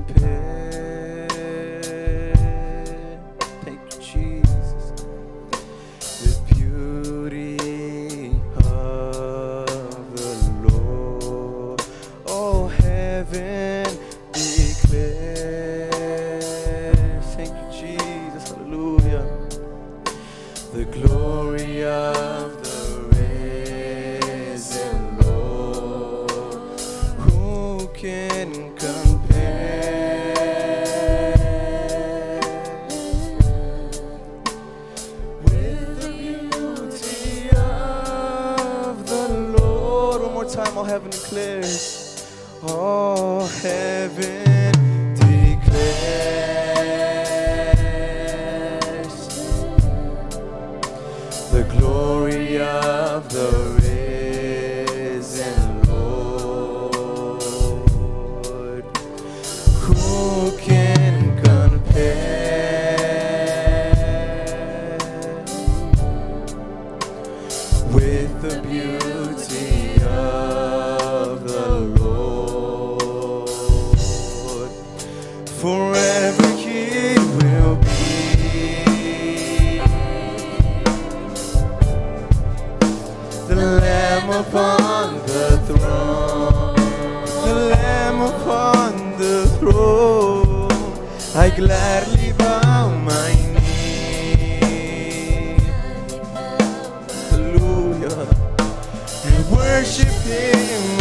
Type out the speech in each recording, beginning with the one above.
compare. Thank you, Jesus. The beauty of the Lord. Oh, heaven declares. Thank you, Jesus. Hallelujah. The glory of the risen Lord. Who can compare with the beauty of the Lord? One more time, all heaven declares. All heaven declares the glory of the risen Lord. Who can compare with the beauty of the Lord? Forever He will be the Lamb upon the throne, the Lamb upon the throne. I gladly bow my knee, hallelujah, and worship Him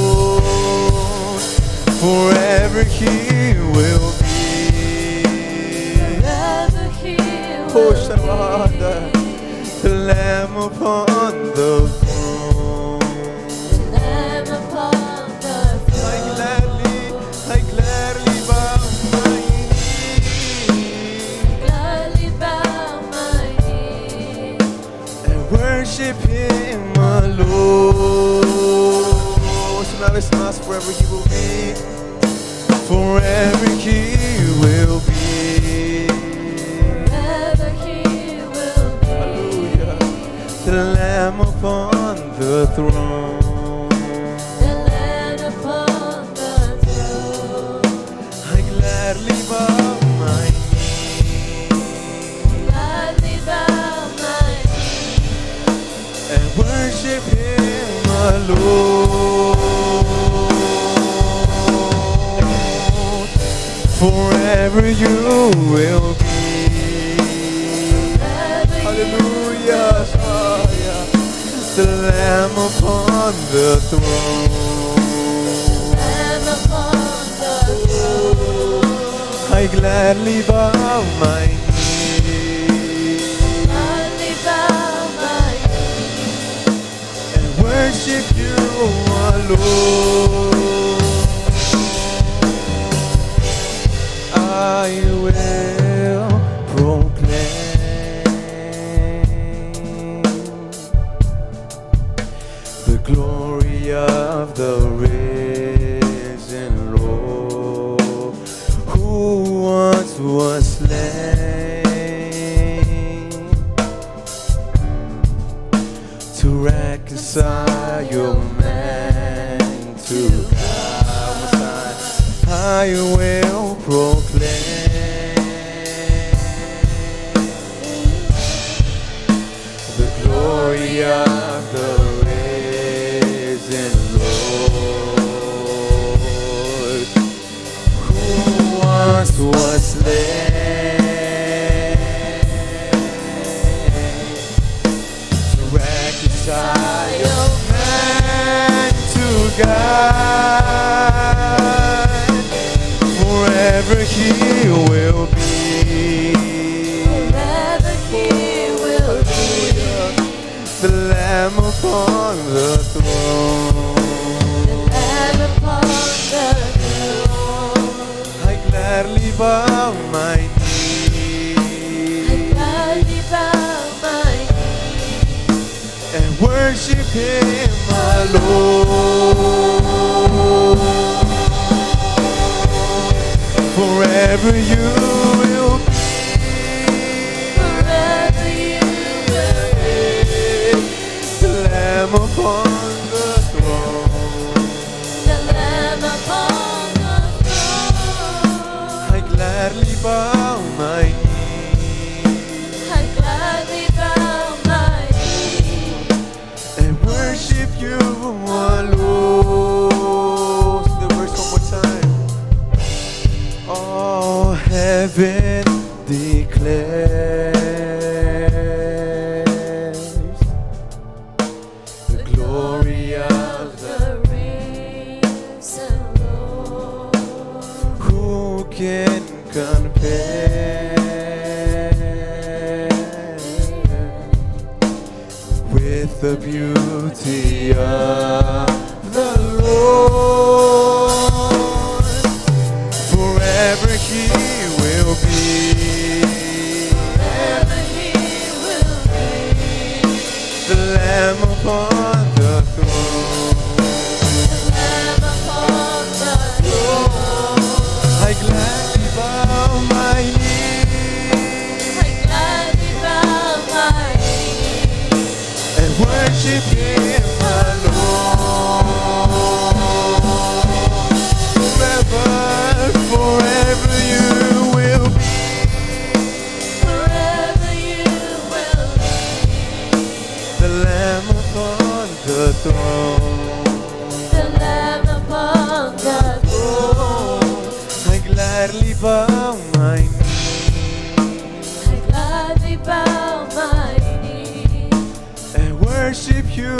alone. Forever He will be. Oh, Shabbat, the Lamb upon the throne. The Lamb upon the throne. I gladly bow my knee, Gladly bow my knee, and worship Him alone. So now let's ask forever He will be. Forever He will be. forever He will be. Hallelujah. The Lamb upon the throne. The Lamb upon the throne. I gladly bow my knee Gladly bow my knee, and worship Him alone. Forever You will be. Hallelujah. The Lamb upon the throne. Lamb upon the throne. I gladly bow my knee Gladly bow my knee, and worship You alone. I will proclaim the glory of the risen Lord, who once was slain to reconcile man to God. I will proclaim the glory of the risen Lord, who once was slain to reconcile man to God. Forever He will be. forever He will be. The Lamb upon the throne. The Lamb upon the throne. I gladly bow my I knee gladly bow my knee, and worship Him alone. Forever You will be. forever You will be. The Lamb upon the throne. heaven declares the glory of the risen Lord. who can compare with the beauty of the Lord. Forever He will be. Forever He will be The Lamb upon the throne. the Lamb upon the throne. I gladly bow my knee I gladly bow my knee and worship Him alone. Forever, forever You will be. Forever You will be The Lamb upon the throne. the Lamb upon the throne. I gladly bow my knee I gladly bow my knee and worship You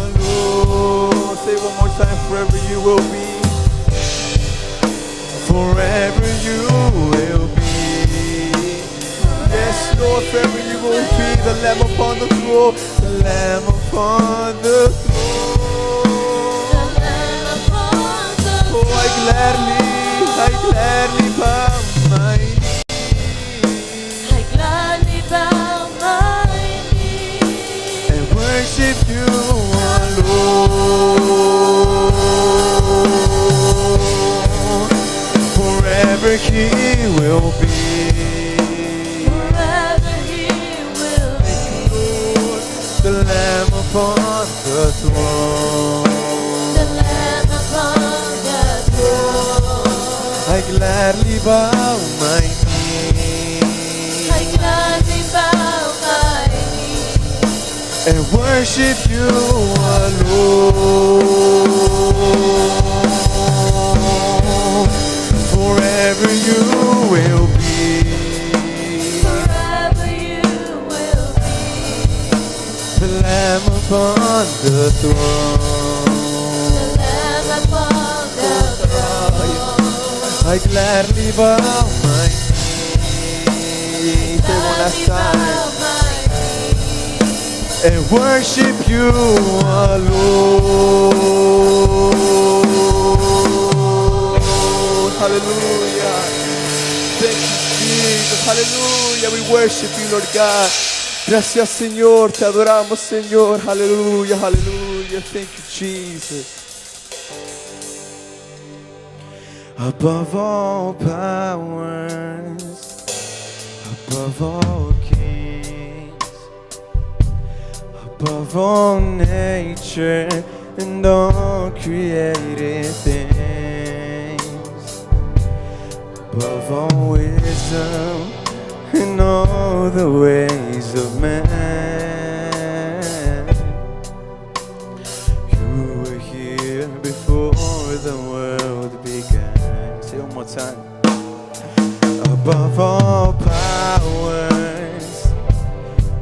alone. Say one more time, forever You will be. Forever You will be. Yes, Lord, forever You will be. The Lamb upon the throne. The Lamb upon the throne. the Lamb upon the Oh, I gladly bow my knee I gladly bow my knee and worship You alone. Forever He will be. Forever He will be The Lamb upon the throne. the Lamb upon the throne. I gladly bow my knee I gladly bow my knee and worship You alone. Forever You will be. Forever You will be The Lamb upon the throne. the Lamb upon the throne. I gladly bow my knee. Say one last Gladly time. bow my knee And worship You alone. Hallelujah. Thank you, Jesus. Hallelujah. We worship You, Lord God. Gracias, Señor. Te adoramos, Señor. Hallelujah. Hallelujah. Thank you, Jesus. Above all powers, above all kings, above all nature and all created things, above all wisdom and all the ways of man. You were here before the world began. Say it one more time. Above all powers,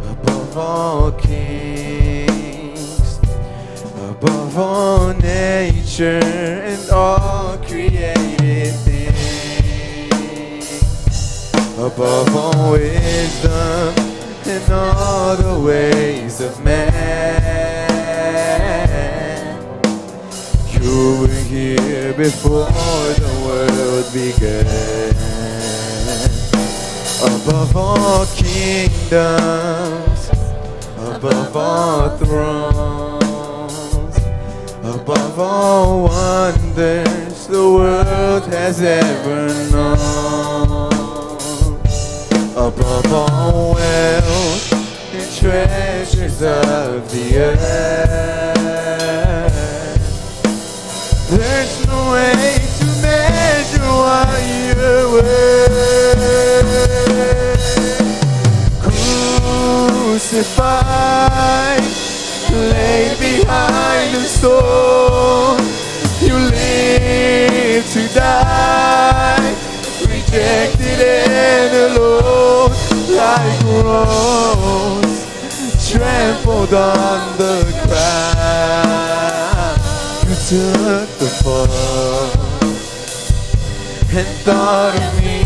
above all kings, above all nature and all created things, above all wisdom and all the ways of man. You were here before the world began. Above all kingdoms, above all thrones, above all wonders the world has ever known, above all wealth and treasures of the earth. There's no way to measure what you're worth. Crucified, laid behind the stone, you live to die, rejected trampled on the ground. You took the fall and thought of me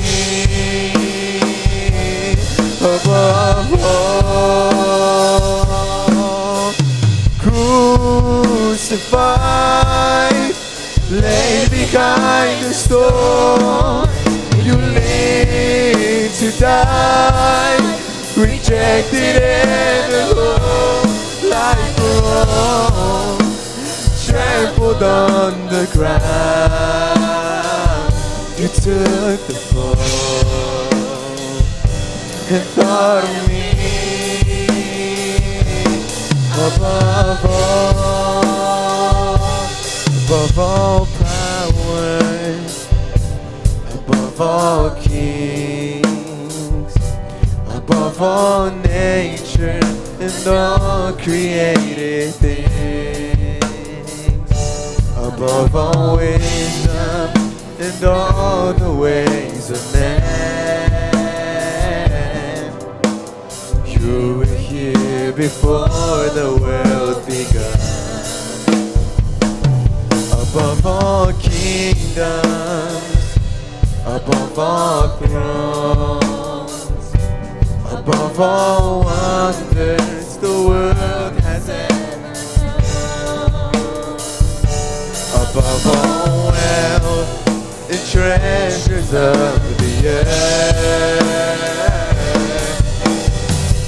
above all. Crucified, laid behind the stone, you lived to die, rejected and alone, like a rose, trampled on the ground. You took the fall and thought of me above all powers, above all kings, above all nature and all created things, above all wisdom and all the ways of man. You were here before the world began. Above all kingdoms, above all thrones, above all wonders the world has ever known, above all wealth and treasures of the earth.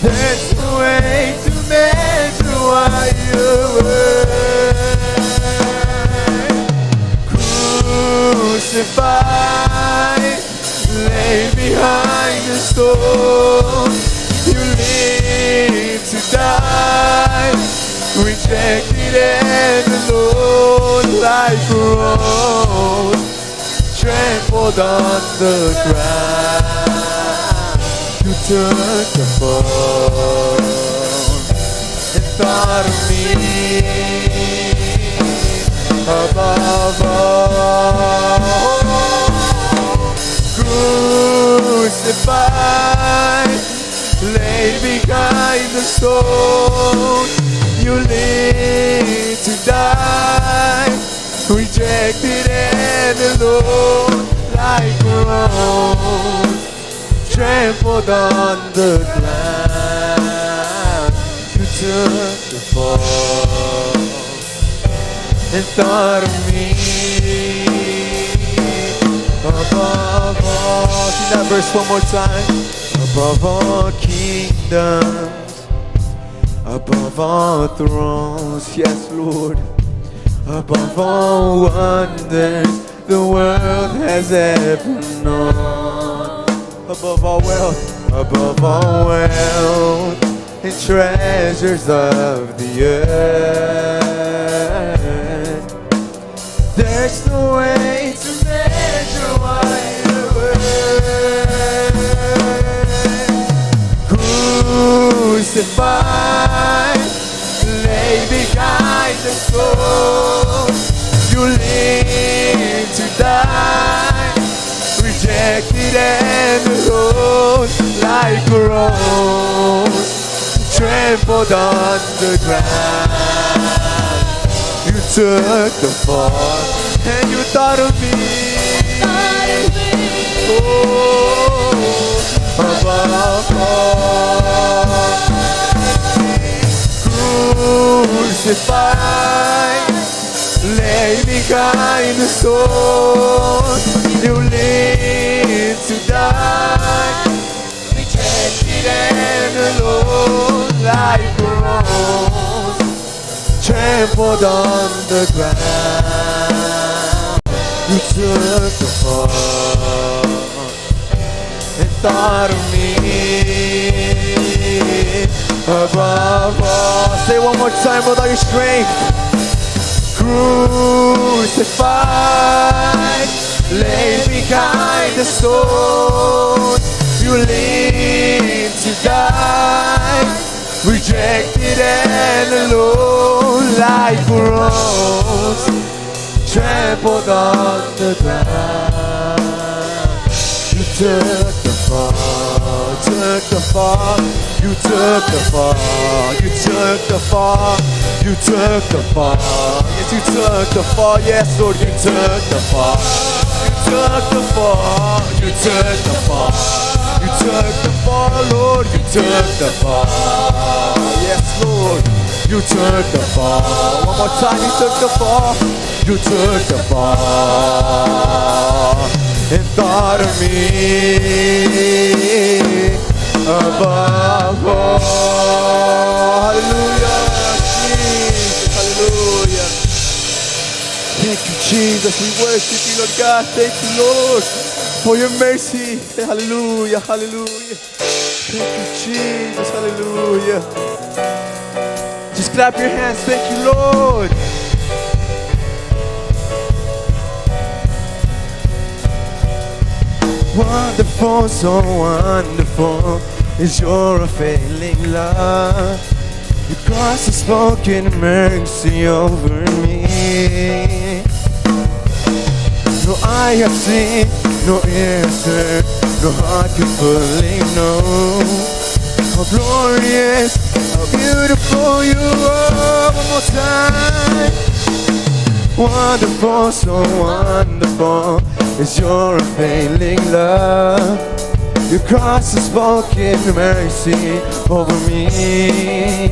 There's no way to measure what you're worth. Crucified, laid behind the stone, you lived to die, rejected and alone, like a rose, trampled on the ground. You took the fall and thought of me above all. Crucified, laid behind the stone, you lived to die, rejected and alone, like a rose, trampled on the ground. You took the fall and thought of me above all. Sing that verse one more time. Above all kingdoms, above all thrones, yes, Lord, above all wonders the world has ever known, above all wealth and treasures of the earth. There's no way to measure what you're worth. Crucified, laid behind the stone, you lived to die, rejected and alone, like a rose, trampled on the ground. You took the fall and you thought of me. Oh, above all. Crucified, lay behind the stone, you lived to die, rejected and alone, like a rose, trampled on the ground. You took the fall and thought of me above all. Say one more time with all your strength. Crucified, laid behind the stone, you lived to die, rejected and alone, like a rose, trampled on the ground. You took the fall, took the fall, you took the fall, you took the fall, you took the fall. Yes, you took the fall, yes, Lord, you took the fall. You took the fall, you took the fall. You took the fall, Lord, you took the fall. Yes, Lord, you took the fall. One more time, you took the fall. You took the fall and thought of me above all. Hallelujah, Jesus, hallelujah. Thank you, Jesus. We worship you, Lord God. Thank you, Lord, for your mercy. Hallelujah, hallelujah. Thank you, Jesus, hallelujah. Just clap your hands. Thank you, Lord. Wonderful, so wonderful is your unfailing love. Your cross has spoken mercy over me. No eye have seen, no ear has heard, no heart can fully know how glorious, how beautiful you are. One more time. Wonderful, so wonderful is your unfailing love. Your cross has spoken mercy over me.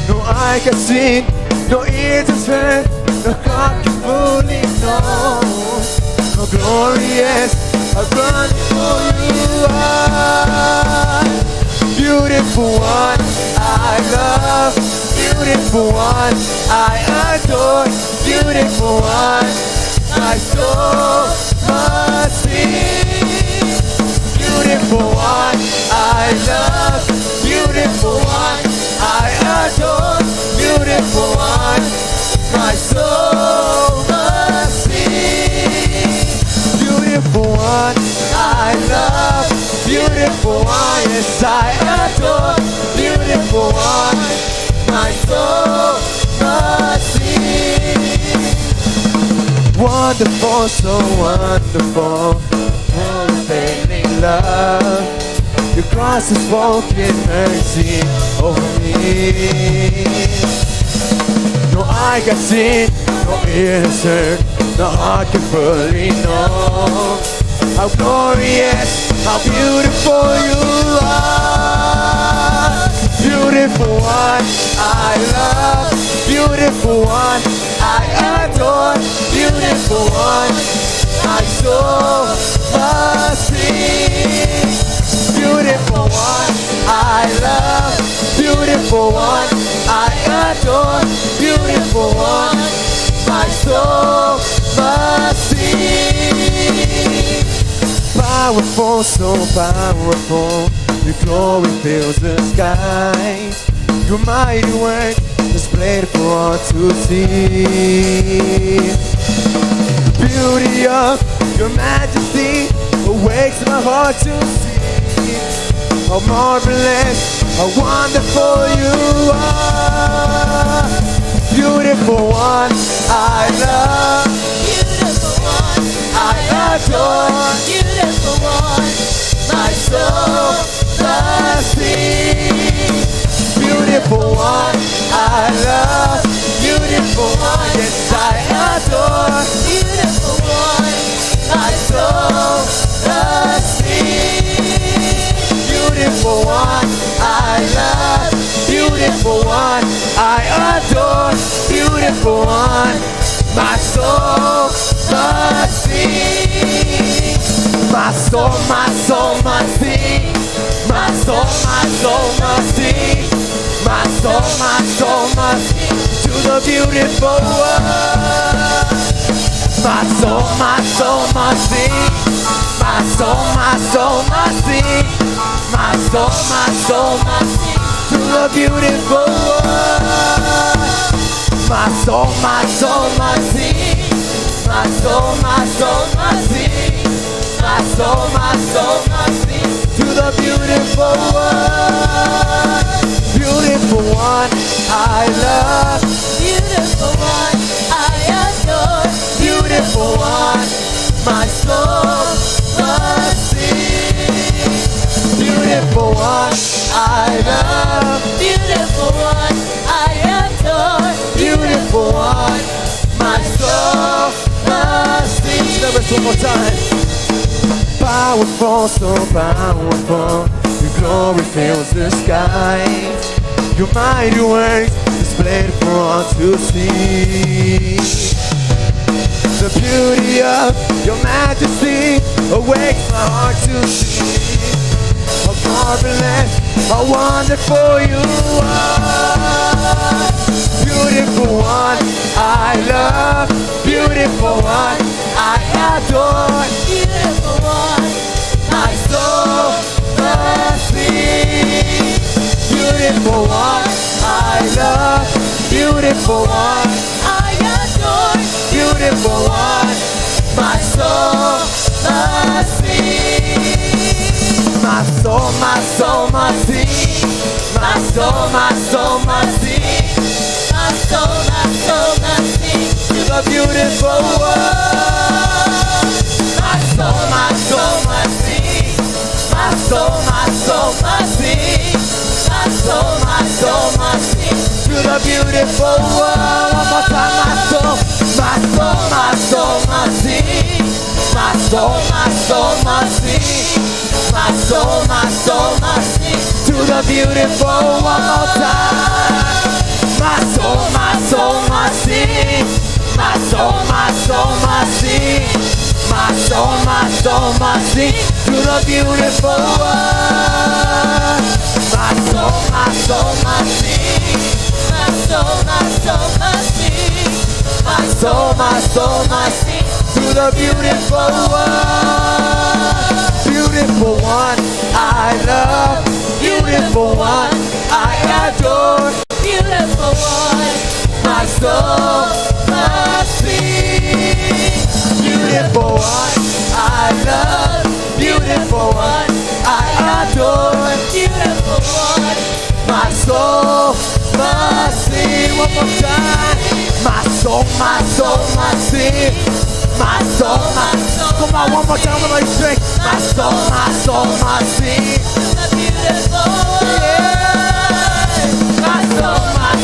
No eye can see, no ears has heard, no heart can fully know how glorious, how wonderful you are. Beautiful one, I love. Beautiful one, I adore. Beautiful one, my soul must sing. Beautiful one, I love. Beautiful one, I adore. Beautiful one, my soul must sing. Beautiful one, I love. Beautiful one, yes I adore. Beautiful one, my soul must sing. Wonderful, so wonderful, unfailing love. Your cross has spoken mercy over me. No eye can see, no ear has heard, no heart can fully know how glorious, how beautiful you are. Beautiful one, I love. Beautiful one, I adore. Beautiful one, my soul must sing. Beautiful one, I love. Beautiful one, I adore. Beautiful one, my soul must sing. Powerful, so powerful, your glory fills the sky. Your mighty work displayed for all to see. Beauty of your majesty awakes my heart to see how marvelous, how wonderful you are. Beautiful one, I love. Beautiful one, I adore. beautiful one, my soul must sing. Beautiful one, I love. Beautiful one, yes I adore. beautiful one, my soul Must sing. Beautiful one, I love. Beautiful one, I adore. Beautiful one, my soul must sing. My soul must sing. My soul must sing. My soul must sing to the beautiful one. My soul must sing. My soul must sing. My soul must sing to the beautiful one. My soul must sing. My soul must sing. My soul must sing to the beautiful one. Beautiful one, I love. beautiful one, I adore. Beautiful one, my soul must sing. beautiful one, I love. Beautiful one, I adore. Beautiful one, my soul must sing. The verse one more time. Powerful, so powerful, your glory fills the skies. Your mighty works displayed for all to see. The beauty of your majesty awakes my heart to see. How marvelous, how wonderful you are. Beautiful one, I love. Beautiful one, I adore. Beautiful one, My soul must sing. Beautiful one, I love. Beautiful one, I adore. beautiful one, my soul must sing. My soul must sing. My soul must sing. My soul must sing To the beautiful one. My soul must sing. My soul must sing. My soul must sing. To the beautiful one. One more time, my soul must sing. My soul must sing. My soul must sing. To the beautiful one more time. My soul must sing. My soul must sing. My soul must sing. To the beautiful one. My soul must sing. My soul must sing. My soul must sing. To the beautiful one. Beautiful one, I love. Beautiful one, I adore. Beautiful one, My soul must sing. Beautiful one, I love. Beautiful one, I adore. beautiful one, My soul must sing. One more time. My soul must sing. My soul. Come on, one more time, everybody sing. My soul must sing. the beautiful one. Yeah. My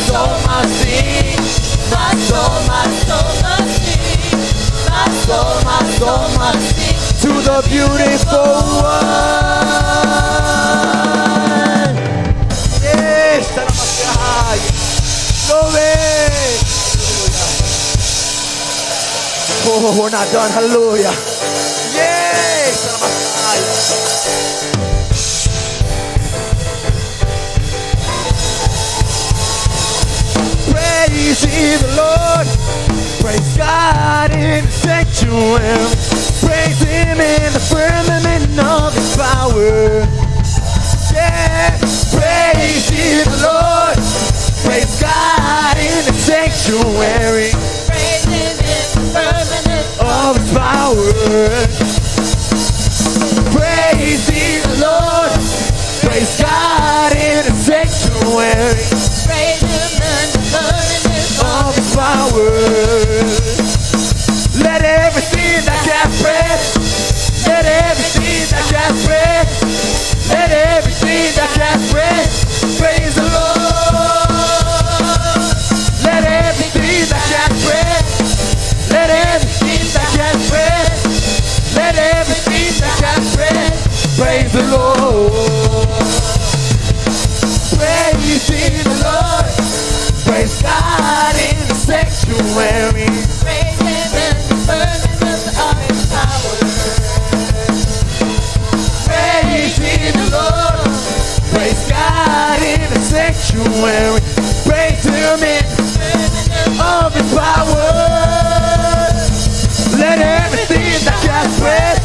soul must sing. My soul must sing. My soul must sing. To the beautiful one. Yes, Sarabashai. Glory. Oh, we're not done. Hallelujah. Yes, Sarabashai. Praise ye the Lord. Praise God in the sanctuary. Praise Him in the firmament of His power. Yeah, praise ye the Lord. Praise God in the sanctuary Praise Him in the firmament of His power. Praise ye the Lord. Praise God in the sanctuary Praise Him in the firmament of His power. Let everything that has breath, let everything that has breath, let everything that has breath, praise the Lord. Let everything that has breath, let everything that has breath, let everything that has breath, praise the Lord. Praise ye the Lord. Praise God in the sanctuary. Praise Him in the firmament of His power. Praise ye the Lord. Praise God in the sanctuary. Praise Him in of His power. Let everything that has breath,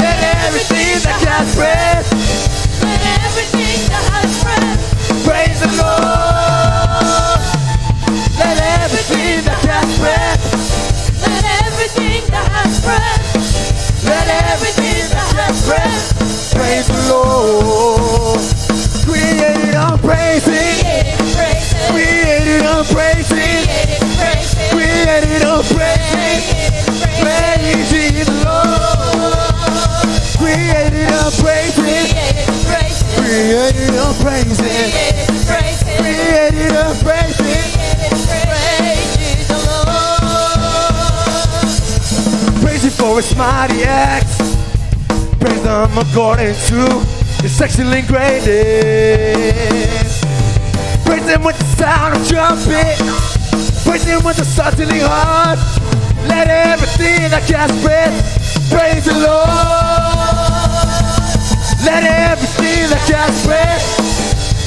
let everything that has breath, Let everything that has breath praise the Lord. Let everything that has breath, Let everything that has breath let everything that has breath, praise the Lord. Created on praising, Created praise Him. created on praising, Created praise Him. created praise Him. Created to praise Him. Created to praise Him. Created to praise ye the Lord. Praise Him for His mighty acts. Praise Him according to His excellent greatness. Praise Him with the sound of trumpet. Praise Him with the startling heart. Let everything that has breath praise the Lord. Let everything that has breath.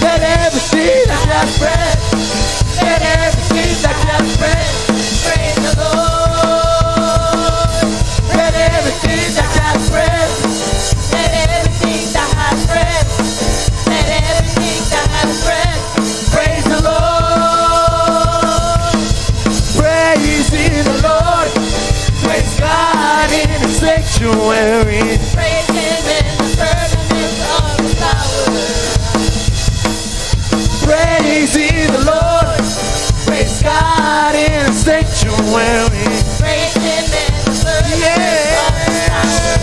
Let everything that has breath. Let everything that has breath Praise the Lord. let everything that has breath. Let everything that has breath. Let everything that has breath Praise the Lord. Praise ye the Lord. Praise God in the sanctuary. praise Him in the firmament of His power. Praise ye the Lord. Praise God in the sanctuary. Praise Him in the firmament of His power.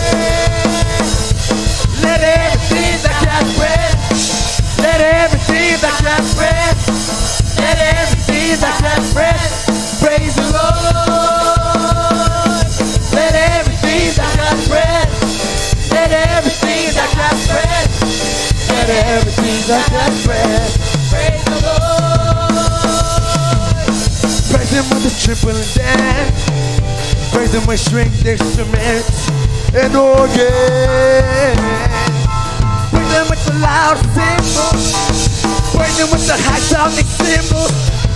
Let everything that has breath. Let everything that has breath. Let everything that has breath. Praise the Lord. Let everything that has breath. Let everything that has breath. Let everything that has breath. Praise the Lord. Praise Him with the triple and dance. Praise Him with stringed instruments and organ. Praise Him with the loud cymbals. Praise Him with the high sounding cymbals.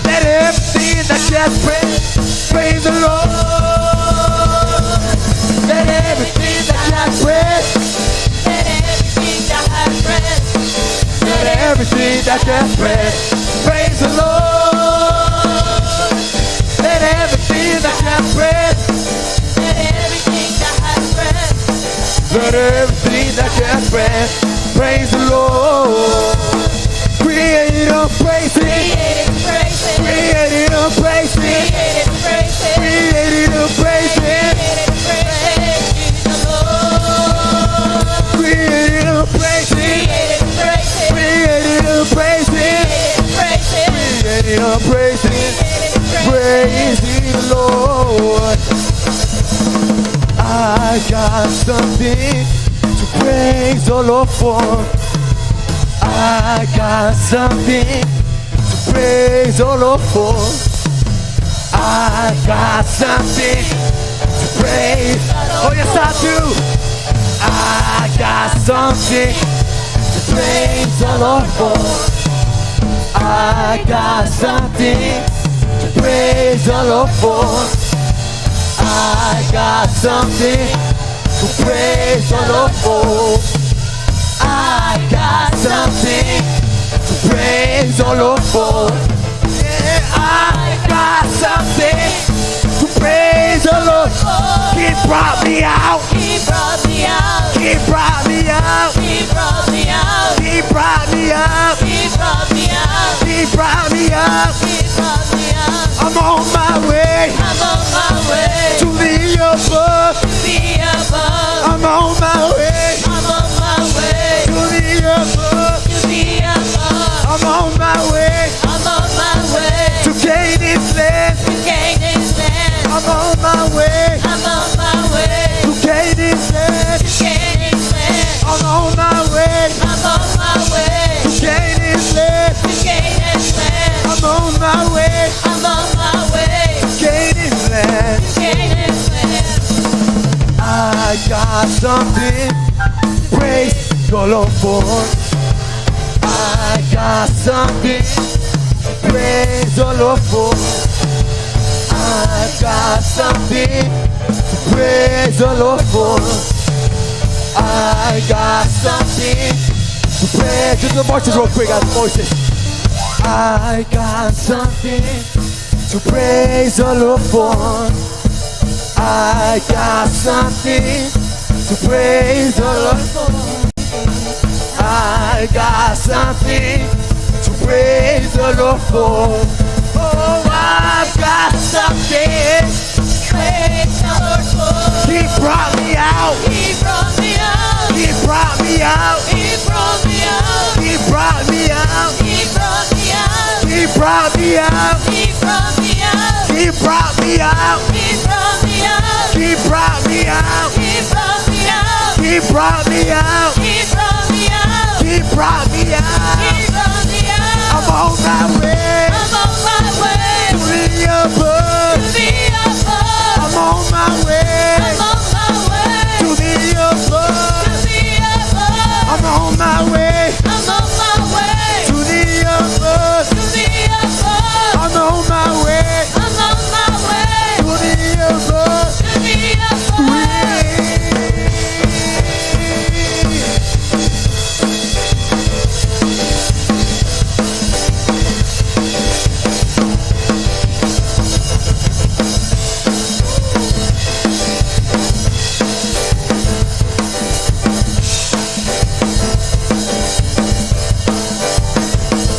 Let everything that has breath praise the Lord. Let everything that has breath. Let everything that has breath. Let everything that has breath praise the Lord. Let everything that has breath. Let everything that has breath. Let everything that has breath praise the Lord. Created to praise Him. Created to praise Him. Created to praise Him. Created to praise Him. Created to praise Him. Created to praise ye the Lord. Created to praise Him. Created to praise Him. Created to praise Him. Created to praise Him. Created to praise Him. Created to praise Praise the Lord. I got something to praise the Lord for. I got something to praise the Lord for. I got something to praise. Oh yes I do. I got something to praise the Lord for. I got something to praise the Lord for. I got something to praise the Lord for. I got something to praise the Lord for. Yeah, I got something to praise the Lord. He brought me out. He brought me out. He brought me out. He brought me out. He brought me out. He brought me out. He brought me out. He brought me out. I'm on my way I'm on my way to the above. to the above. I'm on my way I'm on my way to the above. to the above. I'm on my way I'm on my way to gain His land. to gain His land. I'm on my way I'm on my way to gain His land. to gain His land. I'm on my way I'm on my way to gain His land. to gain His land. I'm on my way I'm on my way to gain His land. to gain His land. I got something to praise the Lord for. I got something to praise the Lord for. I got something to praise the Lord for. I got something to praise. Just the voices real quick, guys, voices. I got something to praise the Lord for. I got something to praise the Lord for. I got something to praise the Lord for. Oh, I've got something. Praise the Lord for. He brought me out. He brought me out. He brought me out. He brought me out. He brought me out. He brought me out. He brought me out. He brought me out. He brought me out. He brought me out. He brought me out. He brought me out. He brought me out. He brought me out. I'm on my way I'm on my way to the above. to the above. I'm on my way I'm on my way to the above. to the above. I'm on my way I'm on my way to the above. to the above. I'm on my way I'm on my way to the above. to the above.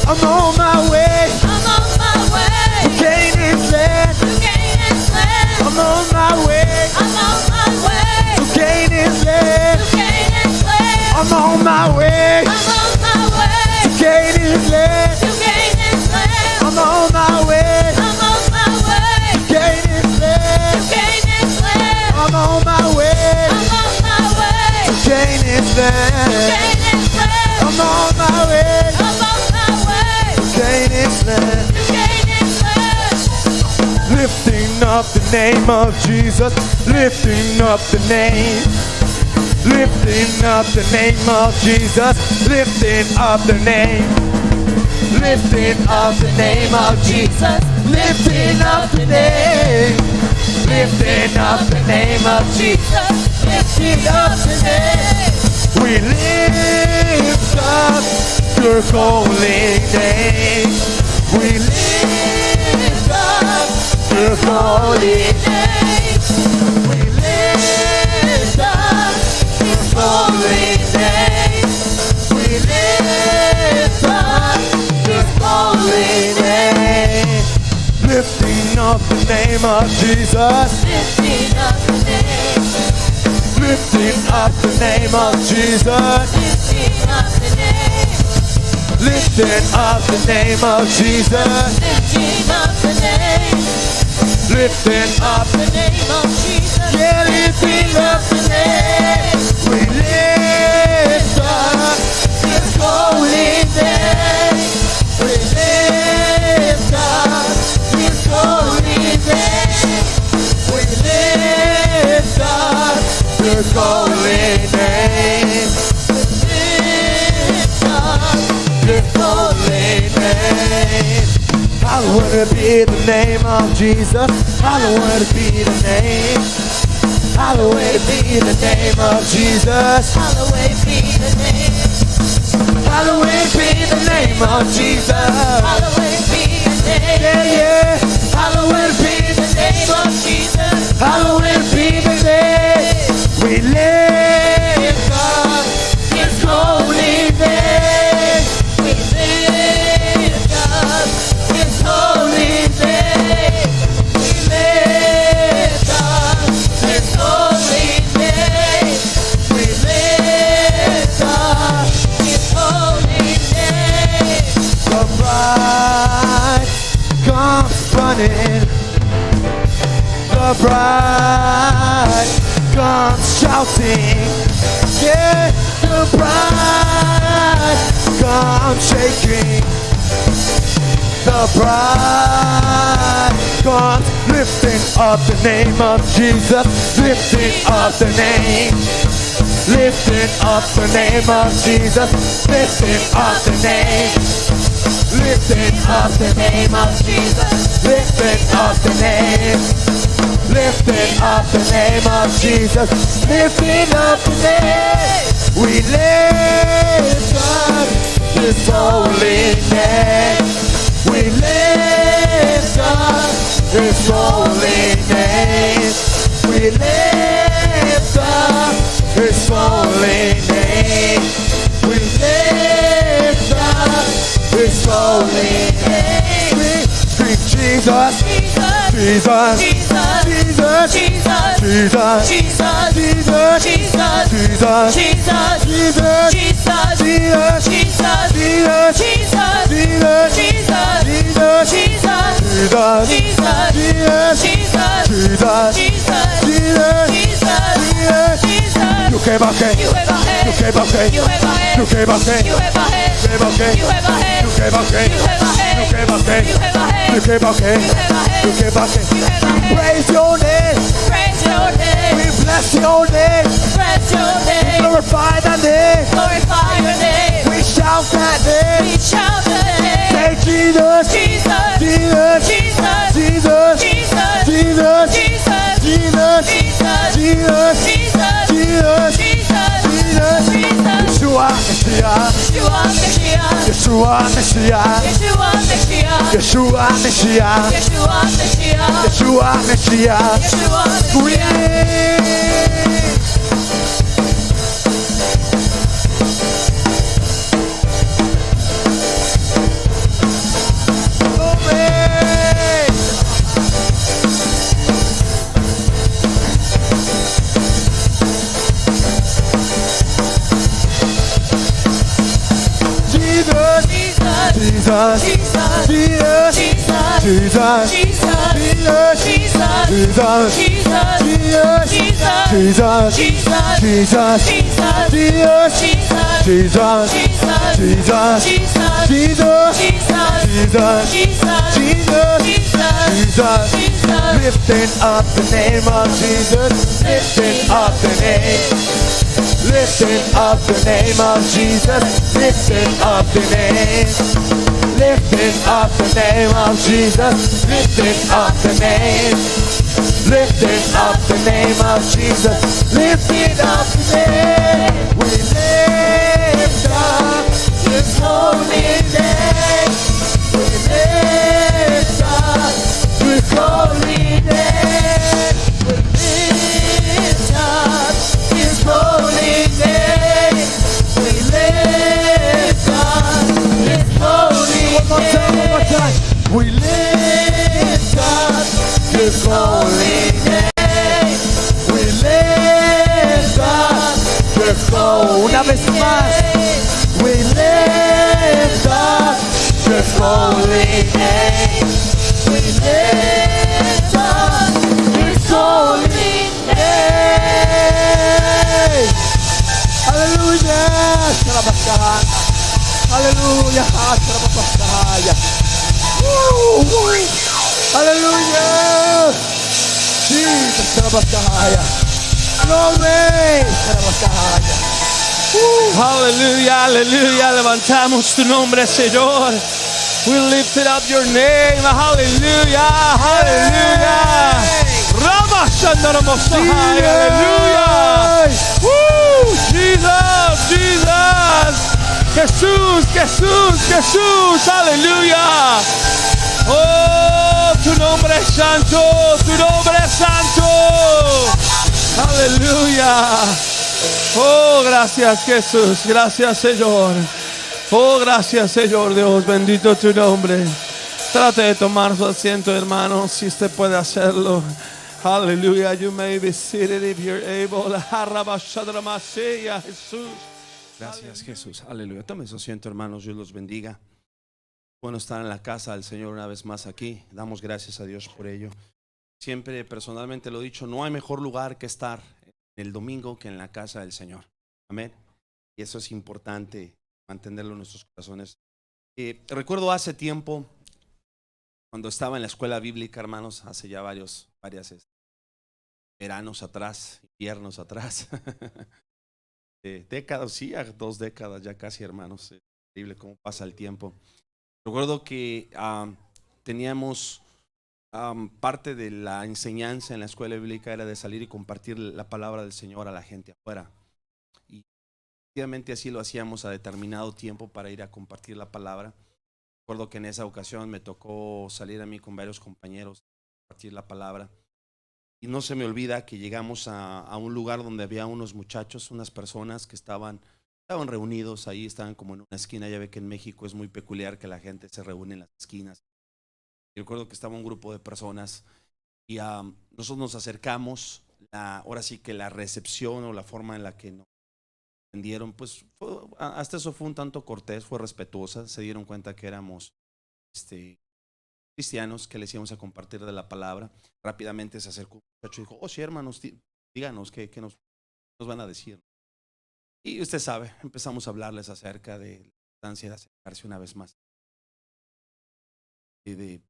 I'm on my way I'm on my way to Canaan's land. to Canaan's land. I'm on my way I'm on my way to Canaan's land. to Canaan's land. I'm on my way I'm on my way to Canaan's land. to Canaan's land. I'm on my way I'm on my way to Canaan's land. to Canaan's land. I'm on my way I'm on my way to Canaan's to land. Canaan's land. I'm on my way I'm on my way to Canaan's land. to Canaan's land. Lifting up the name of Jesus. Lifting up the name. Lifting up the name of Jesus. Lifting up the name. Lifting up the name of Jesus. Lifting up the name. Lifting up the name of Jesus. Lifting up the name. We lift up your holy name. We lift up your holy name. We lift up your holy name. We lift up your holy name. Lifting up the name of Jesus. Lifting up the name. Lifting up the name of Jesus. Lifting up the name. Lifting up the name of Jesus. Lifting up the name. Lifting up. The name of Jesus. Yeah, lifting up the name. We lift up His holy name. We lift up His holy name. We lift up His holy name. Lift up His holy name. Hallowed be the name of Jesus. Hallowed be the name. Hallowed be the name of Jesus. Hallowed be the name. Hallowed be the name of Jesus. Hallowed be the name. Yeah, yeah. Hallowed be the name of Jesus. Hallowed be the name. We lift up His holy name. We lift up His holy name. We lift up His holy name. We lift up His holy name. the bride comes running. The bride comes shouting. Yeah, the bride comes shaking. The bride comes lifting up the name of Jesus. Lifting up the name. Lifting up the name of Jesus. Lifting up the name. Lifting up the name of Jesus. Lifting up the name. Lifting up the name of Jesus. Lifting up the name. We lift up His holy name. We lift up His holy name. We lift up His holy name. We lift up His holy name. We scream Jesus, Jesus. Jesus, Jesus. Jesus, Jesus. Jesus, Jesus. Jesus, Jesus. Jesus, Jesus. Jesus, Jesus. Jesus, Jesus, Jesus, Jesus, Jesus, Jesus, Jesus, Jesus, Jesus, Jesus, Jesus, Jesus, Jesus, Jesus, Jesus, Jesus, Jesus. You came again. You have a head. You came again. You have a head. You came again. You have a head. You came again. You have a head. You came again. You have a head. You came again. You have a head. You came again. You have a head. You came again. You have a head. Praise your name. Praise your name. We bless your name. Praise your name. Glorify the name. Glorify your name. We shout that name. We shout the name. Say Jesus. Jesus, Jesus. Jesus, Jesus. Jesus, Jesus. Jesus, Jesus. Jesus, Jesus. Jesus, Jesus. Jesus, Jesus. Jesus. Yeshua Messiah. Yeshua Mashiach. Yeshua Messiah. Yeshua Mashiach. Yeshua Messiah. Yeshua Mashiach. Yeshua Messiah. Yeshua Mashiach. Jesus. Jesus, Jesus. Jesus, Jesus. Jesus, Jesus. Jesus, Jesus. Jesus, Jesus. Jesus, Jesus. Jesus, Jesus. Jesus, Jesus. Jesus, Jesus. Jesus, Jesus. Jesus, Jesus. Jesus, Jesus. Jesus, Lifting up the name of Jesus. Lifting up the name. Lifting up the name of Jesus. Lifting up the name. Lifting up the name of Jesus. Lifting up the name. Lifting up the name of Jesus. Lifting up the name. We lift up His holy name. We lift up His holy name. We lift up His holy name. We lift up His holy name. One more time. We lift up His holy name. We lift up His holy. Una vez más. We lift up His holy name. We lift up His holy name. Hallelujah. Hallelujah. Hallelujah. Jesus. Glory. Aleluya, aleluya, levantamos tu nombre, Señor. We lifted up your name, hallelujah, hallelujah. Rama Shandara Mosai, hallelujah. Woo, Jesus, Jesus. Jesús, Jesús, Jesús, aleluya. Oh, tu nombre es santo, tu nombre es santo. Aleluya. Oh, gracias Jesús, gracias Señor. Oh, gracias Señor Dios, bendito tu nombre. Trate de tomar su asiento, hermano, si usted puede hacerlo. Aleluya, you may be seated if you're able. Jesús. Gracias Jesús, aleluya. Tome su asiento, hermanos, Dios los bendiga. Bueno estar en la casa del Señor una vez más aquí. Damos gracias a Dios por ello. Siempre personalmente lo he dicho, no hay mejor lugar que estar el domingo que en la casa del Señor. Amén. Y eso es importante mantenerlo en nuestros corazones. Recuerdo hace tiempo, cuando estaba en la escuela bíblica, hermanos, hace ya varios veranos atrás, inviernos atrás, décadas, sí, 2 décadas ya casi, hermanos. Es increíble cómo pasa el tiempo. Recuerdo que teníamos parte de la enseñanza en la escuela bíblica era de salir y compartir la palabra del Señor a la gente afuera. Y efectivamente así lo hacíamos a determinado tiempo para ir a compartir la palabra. Recuerdo que en esa ocasión me tocó salir a mí con varios compañeros a compartir la palabra. Y no se me olvida que llegamos a un lugar donde había unos muchachos, unas personas que estaban reunidos ahí, estaban como en una esquina. Ya ve que en México es muy peculiar que la gente se reúne en las esquinas. Y recuerdo que estaba un grupo de personas y nosotros nos acercamos. Ahora sí que la recepción o la forma en la que nos entendieron, pues hasta eso fue un tanto cortés, fue respetuosa, se dieron cuenta que éramos cristianos, que les íbamos a compartir de la palabra. Rápidamente se acercó un muchacho y dijo, oh sí, hermanos, díganos qué nos van a decir. Y usted sabe, empezamos a hablarles acerca de la importancia de acercarse una vez más, de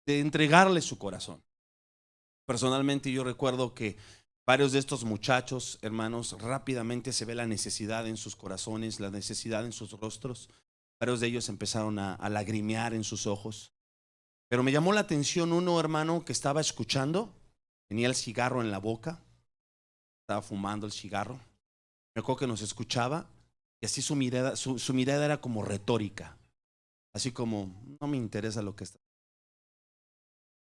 entregarle su corazón. Personalmente yo recuerdo que varios de estos muchachos, hermanos, rápidamente se ve la necesidad en sus corazones, la necesidad en sus rostros. Varios de ellos empezaron a lagrimear en sus ojos. Pero me llamó la atención uno, hermano, que estaba escuchando, tenía el cigarro en la boca, estaba fumando el cigarro. Me acuerdo que nos escuchaba y así su mirada era como retórica, así como, no me interesa lo que está.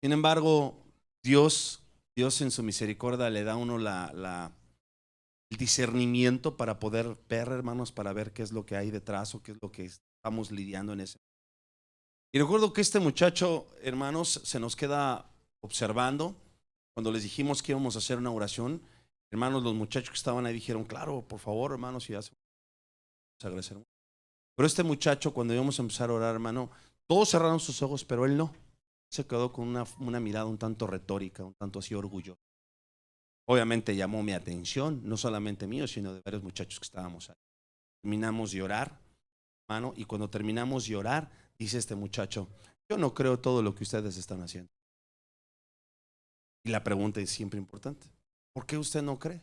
Sin embargo, Dios en su misericordia le da a uno el discernimiento para poder ver, hermanos, para ver qué es lo que hay detrás o qué es lo que estamos lidiando en ese. Y recuerdo que este muchacho, hermanos, se nos queda observando. Cuando les dijimos que íbamos a hacer una oración, hermanos, los muchachos que estaban ahí dijeron, claro, por favor, hermanos, y ya se agradecer. Pero este muchacho, cuando íbamos a empezar a orar, hermano, todos cerraron sus ojos, pero él no. Se quedó con una mirada un tanto retórica, un tanto así orgullosa. Obviamente llamó mi atención, no solamente mío, sino de varios muchachos que estábamos ahí. Terminamos de orar, hermano, y cuando terminamos de orar, dice este muchacho, yo no creo todo lo que ustedes están haciendo. Y la pregunta es siempre importante, ¿por qué usted no cree?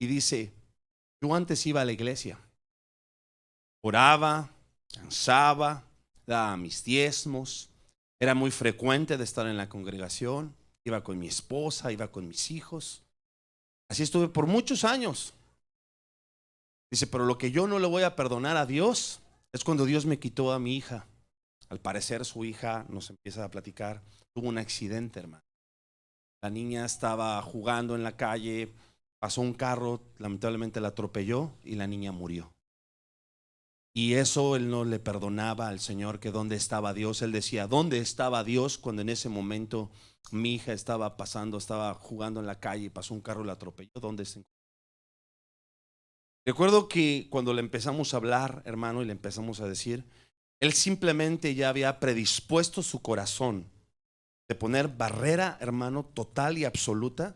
Y dice, yo antes iba a la iglesia, oraba, danzaba, daba mis diezmos, era muy frecuente de estar en la congregación, iba con mi esposa, iba con mis hijos. Así estuve por muchos años. Dice, pero lo que yo no le voy a perdonar a Dios es cuando Dios me quitó a mi hija. Al parecer su hija, nos empieza a platicar, tuvo un accidente, hermano. La niña estaba jugando en la calle, pasó un carro, lamentablemente la atropelló y la niña murió. Y eso él no le perdonaba al Señor, que dónde estaba Dios. Él decía, ¿dónde estaba Dios cuando en ese momento mi hija estaba jugando en la calle y pasó un carro y la atropelló? ¿Dónde se encontraba? Recuerdo que cuando le empezamos a hablar, hermano, y le empezamos a decir, él simplemente ya había predispuesto su corazón de poner barrera, hermano, total y absoluta,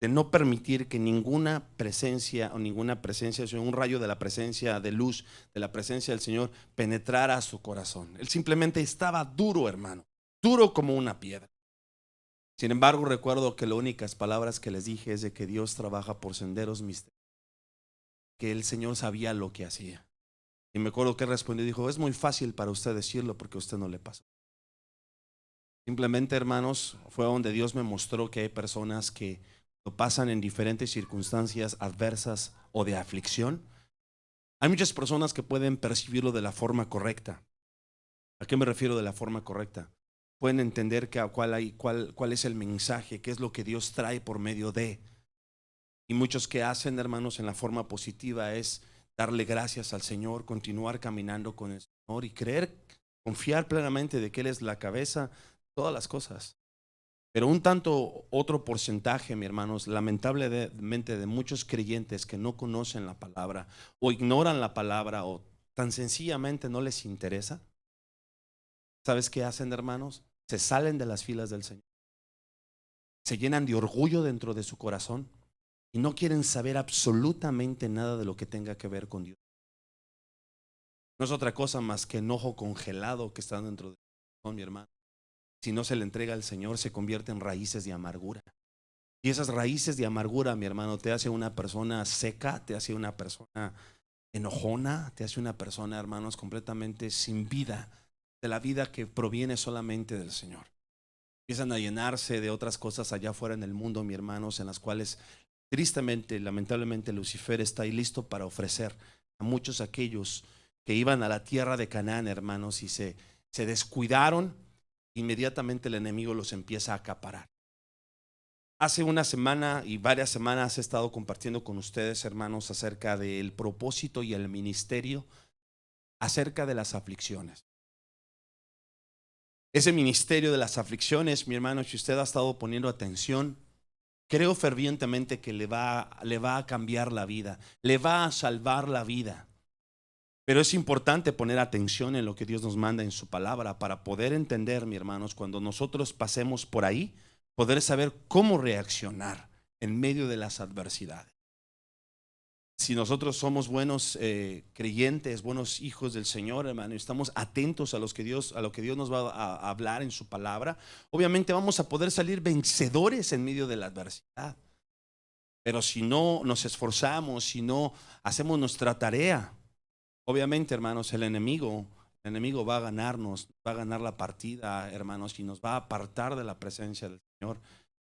de no permitir que ninguna presencia, sino un rayo de la presencia de luz, de la presencia del Señor, penetrara a su corazón. Él simplemente estaba duro, hermano, duro como una piedra. Sin embargo, recuerdo que las únicas palabras que les dije es de que Dios trabaja por senderos misteriosos, que el Señor sabía lo que hacía. Y me acuerdo que respondió y dijo, es muy fácil para usted decirlo porque a usted no le pasa. Simplemente, hermanos, fue donde Dios me mostró que hay personas que lo pasan en diferentes circunstancias adversas o de aflicción. Hay muchas personas que pueden percibirlo de la forma correcta. ¿A qué me refiero de la forma correcta? Pueden entender cuál es el mensaje, qué es lo que Dios trae por medio de. Y muchos que hacen, hermanos, en la forma positiva es darle gracias al Señor, continuar caminando con el Señor y creer, confiar plenamente de que Él es la cabeza, todas las cosas. Pero un tanto otro porcentaje, mi hermanos, lamentablemente de muchos creyentes que no conocen la palabra o ignoran la palabra o tan sencillamente no les interesa. ¿Sabes qué hacen, hermanos? Se salen de las filas del Señor. Se llenan de orgullo dentro de su corazón y no quieren saber absolutamente nada de lo que tenga que ver con Dios. No es otra cosa más que enojo congelado que está dentro de su corazón, mi hermano. Si no se le entrega al Señor, se convierte en raíces de amargura. Y esas raíces de amargura, mi hermano, te hace una persona seca, te hace una persona enojona, te hace una persona, hermanos, completamente sin vida, de la vida que proviene solamente del Señor. Empiezan a llenarse de otras cosas allá afuera en el mundo, mi hermanos, en las cuales tristemente, lamentablemente, Lucifer está ahí listo para ofrecer a muchos aquellos que iban a la tierra de Canaán, hermanos, y se descuidaron. Inmediatamente el enemigo los empieza a acaparar. Hace una semana y varias semanas he estado compartiendo con ustedes, hermanos, acerca del propósito y el ministerio, acerca de las aflicciones. Ese ministerio de las aflicciones, mi hermano, si usted ha estado poniendo atención, creo fervientemente que le va a cambiar la vida, le va a salvar la vida. Pero es importante poner atención en lo que Dios nos manda en su palabra para poder entender, mis hermanos, cuando nosotros pasemos por ahí, poder saber cómo reaccionar en medio de las adversidades. Si nosotros somos buenos creyentes, buenos hijos del Señor, hermano, y estamos atentos a lo que Dios nos va a hablar en su palabra, obviamente vamos a poder salir vencedores en medio de la adversidad. Pero si no nos esforzamos, si no hacemos nuestra tarea, obviamente, hermanos, el enemigo va a ganarnos, va a ganar la partida, hermanos, y nos va a apartar de la presencia del Señor.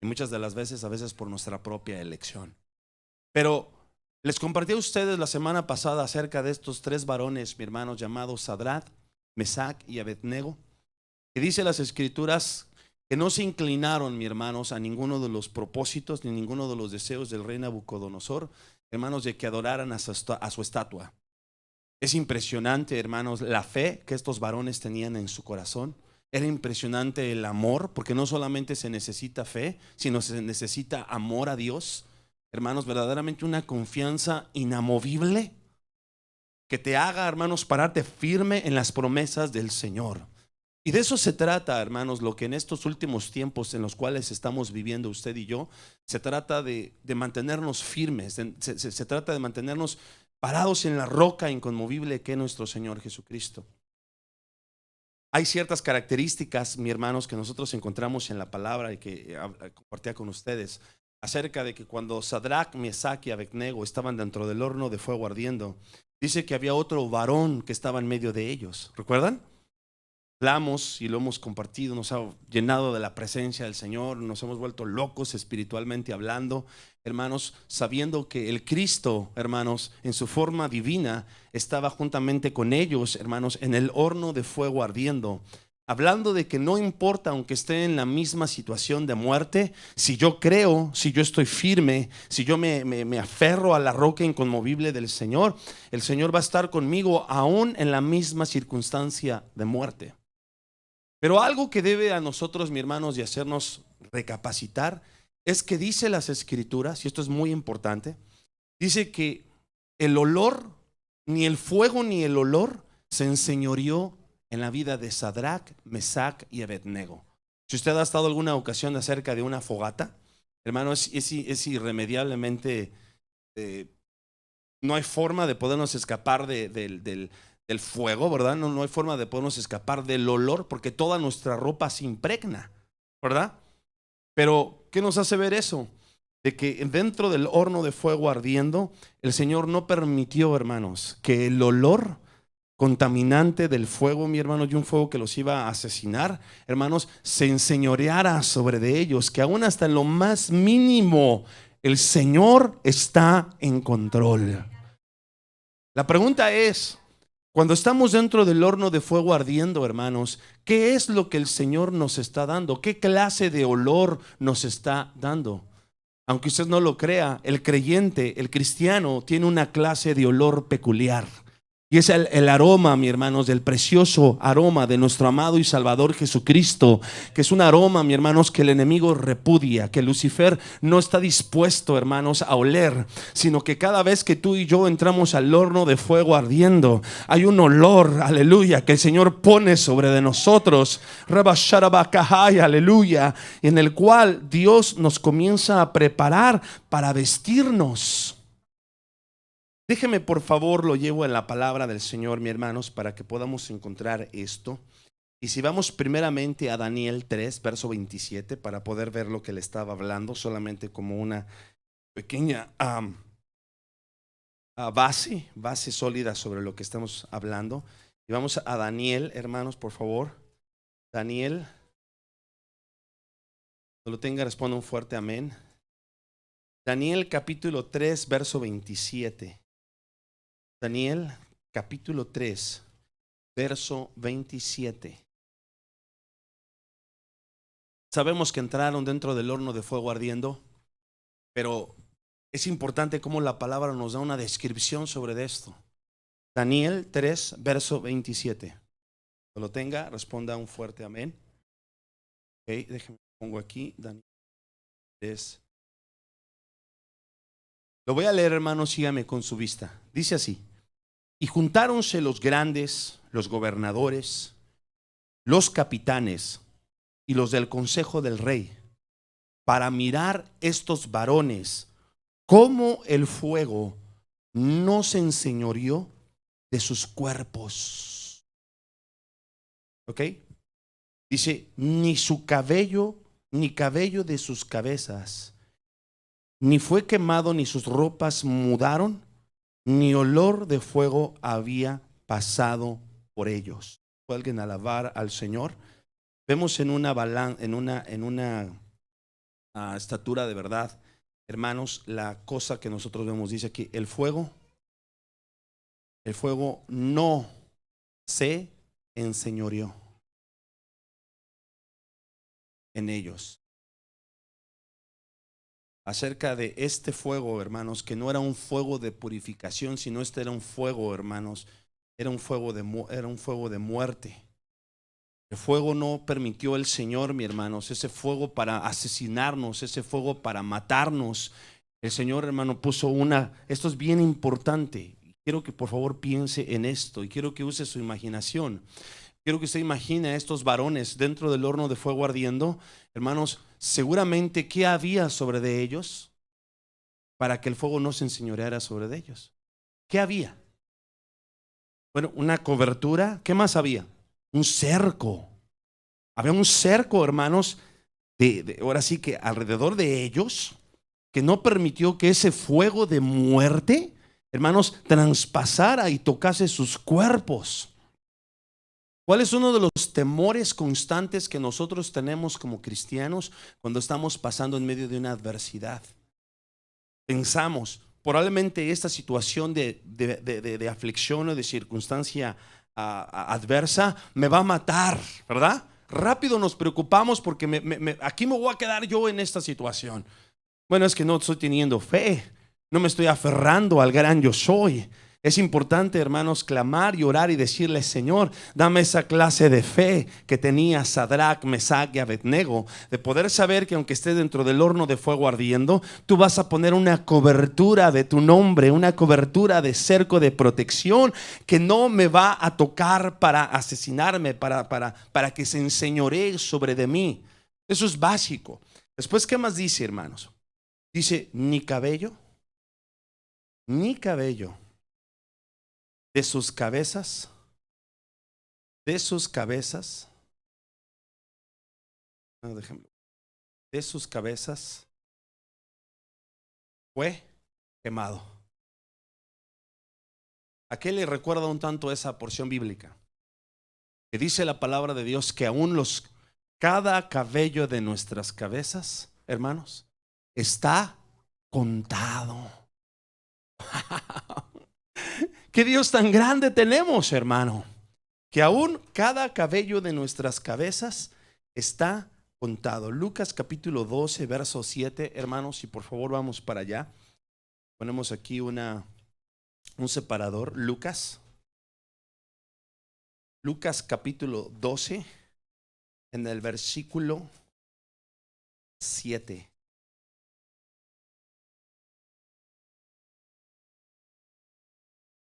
Y muchas de las veces, a veces por nuestra propia elección. Pero les compartí a ustedes la semana pasada acerca de estos 3 varones, mis hermanos, llamados Sadrach, Mesac y Abednego, que dice las Escrituras que no se inclinaron, mis hermanos, a ninguno de los propósitos ni ninguno de los deseos del rey Nabucodonosor, hermanos, de que adoraran a su estatua. Es impresionante, hermanos, la fe que estos varones tenían en su corazón. Era impresionante el amor, porque no solamente se necesita fe, sino se necesita amor a Dios. Hermanos, verdaderamente una confianza inamovible que te haga, hermanos, pararte firme en las promesas del Señor. Y de eso se trata, hermanos, lo que en estos últimos tiempos en los cuales estamos viviendo usted y yo, se trata de mantenernos firmes, se trata de mantenernos parados en la roca inconmovible que es nuestro Señor Jesucristo. Hay ciertas características, mis hermanos, que nosotros encontramos en la palabra y que compartía con ustedes acerca de que cuando Sadrach, Mesac y Abednego estaban dentro del horno de fuego ardiendo, dice que había otro varón que estaba en medio de ellos. ¿Recuerdan? Hablamos y lo hemos compartido, nos ha llenado de la presencia del Señor, nos hemos vuelto locos espiritualmente hablando, hermanos, sabiendo que el Cristo, hermanos, en su forma divina, estaba juntamente con ellos, hermanos, en el horno de fuego ardiendo. Hablando de que no importa, aunque esté en la misma situación de muerte, si yo creo, si yo estoy firme, si yo me aferro a la roca inconmovible del Señor, el Señor va a estar conmigo aún en la misma circunstancia de muerte. Pero algo que debe a nosotros, mis hermanos, de hacernos recapacitar, es que dice las Escrituras, y esto es muy importante, dice que el olor, ni el fuego ni el olor, se enseñoreó en la vida de Sadrach, Mesac y Abednego. Si usted ha estado alguna ocasión acerca de una fogata, hermano, es irremediablemente, no hay forma de podernos escapar del fuego, ¿verdad? No hay forma de podernos escapar del olor, porque toda nuestra ropa se impregna, ¿verdad? Pero, ¿qué nos hace ver eso? De que dentro del horno de fuego ardiendo, el Señor no permitió, hermanos, que el olor contaminante del fuego, mi hermano, y un fuego que los iba a asesinar, hermanos, se enseñoreara sobre de ellos, que aún hasta en lo más mínimo el Señor está en control. La pregunta es, cuando estamos dentro del horno de fuego ardiendo, hermanos, ¿qué es lo que el Señor nos está dando? ¿Qué clase de olor nos está dando? Aunque usted no lo crea, el creyente, el cristiano, tiene una clase de olor peculiar. Y es el aroma, mi hermanos, del precioso aroma de nuestro amado y Salvador Jesucristo, que es un aroma, mi hermanos, que el enemigo repudia, que Lucifer no está dispuesto, hermanos, a oler, sino que cada vez que tú y yo entramos al horno de fuego ardiendo, hay un olor, aleluya, que el Señor pone sobre de nosotros, aleluya, en el cual Dios nos comienza a preparar para vestirnos. Déjeme, por favor, lo llevo en la palabra del Señor, mis hermanos, para que podamos encontrar esto. Y si vamos primeramente a Daniel 3, verso 27, para poder ver lo que le estaba hablando, solamente como una pequeña base sólida sobre lo que estamos hablando. Y vamos a Daniel, hermanos, por favor. Daniel, cuando lo tenga, responda un fuerte amén. Daniel capítulo 3, verso 27. Daniel capítulo 3, verso 27. Sabemos que entraron dentro del horno de fuego ardiendo, pero es importante cómo la palabra nos da una descripción sobre esto. Daniel 3, verso 27. Cuando lo tenga, responda un fuerte amén. Ok, déjenme pongo aquí Daniel 3, Lo voy a leer, hermano, sígame con su vista. Dice así: y juntáronse los grandes, los gobernadores, los capitanes y los del consejo del rey para mirar estos varones, cómo el fuego no se enseñoreó de sus cuerpos. ¿Ok? Dice, ni su cabello, ni cabello de sus cabezas, ni fue quemado, ni sus ropas mudaron, ni olor de fuego había pasado por ellos. ¿Puede alguien alabar al Señor? Vemos en una estatura de verdad, hermanos, la cosa que nosotros vemos. Dice aquí, el fuego no se enseñoreó en ellos. Acerca de este fuego, hermanos, que no era un fuego de purificación, sino este era un fuego, hermanos, era un fuego de muerte. El fuego no permitió el Señor, mi hermanos, ese fuego para asesinarnos, ese fuego para matarnos. El Señor, hermano, puso esto es bien importante. Quiero que por favor piense en esto y quiero que use su imaginación. Quiero que usted imagine a estos varones dentro del horno de fuego ardiendo. Hermanos, seguramente ¿qué había sobre de ellos para que el fuego no se enseñoreara sobre de ellos? ¿Qué había? Bueno, una cobertura. ¿Qué más había? Un cerco. Había un cerco, hermanos, ahora sí que alrededor de ellos, que no permitió que ese fuego de muerte, hermanos, traspasara y tocase sus cuerpos. ¿Cuál es uno de los temores constantes que nosotros tenemos como cristianos cuando estamos pasando en medio de una adversidad? Pensamos, probablemente esta situación de aflicción o de circunstancia adversa me va a matar, ¿verdad? Rápido nos preocupamos porque aquí me voy a quedar yo en esta situación. Bueno, es que no estoy teniendo fe, no me estoy aferrando al gran yo soy. Es importante, hermanos, clamar y orar y decirle, Señor, dame esa clase de fe que tenía Sadrach, Mesach y Abednego, de poder saber que aunque esté dentro del horno de fuego ardiendo, tú vas a poner una cobertura de tu nombre, una cobertura de cerco de protección que no me va a tocar para asesinarme, para que se enseñoree sobre de mí. Eso es básico. Después, ¿qué más dice, hermanos? Dice, ni cabello de sus cabezas, de sus cabezas fue quemado. ¿A qué le recuerda un tanto esa porción bíblica? Que dice la palabra de Dios que aún cada cabello de nuestras cabezas, hermanos, está contado. ¿Qué Dios tan grande tenemos, hermano? Que aún cada cabello de nuestras cabezas está contado. Lucas capítulo 12, verso 7, hermanos, y por favor vamos para allá. Ponemos aquí un separador. Lucas capítulo 12, en el versículo 7.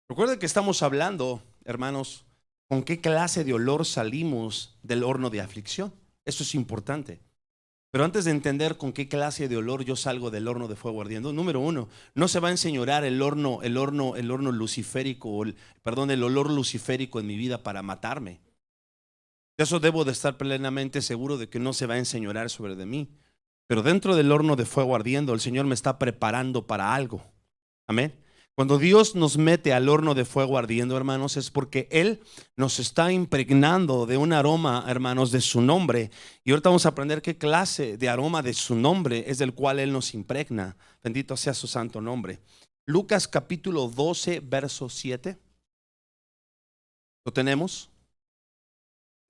Recuerden que estamos hablando, hermanos, con qué clase de olor salimos del horno de aflicción. Eso es importante. Pero antes de entender con qué clase de olor yo salgo del horno de fuego ardiendo, número uno, no se va a enseñorear el olor luciférico en mi vida para matarme. De eso debo de estar plenamente seguro de que no se va a enseñorear sobre de mí. Pero dentro del horno de fuego ardiendo, el Señor me está preparando para algo. Amén. Cuando Dios nos mete al horno de fuego ardiendo, hermanos, es porque Él nos está impregnando de un aroma, hermanos, de su nombre. Y ahorita vamos a aprender qué clase de aroma de su nombre es del cual Él nos impregna. Bendito sea su santo nombre. Lucas capítulo 12, verso 7. ¿Lo tenemos?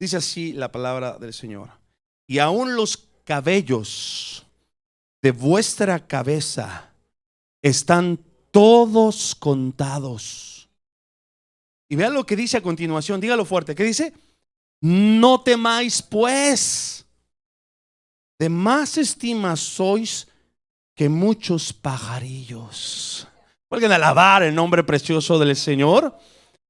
Dice así la palabra del Señor. Y aún los cabellos de vuestra cabeza están todos contados. Y vean lo que dice a continuación, dígalo fuerte. ¿Qué dice? No temáis pues, de más estima sois que muchos pajarillos. ¿Pueden alabar el nombre precioso del Señor?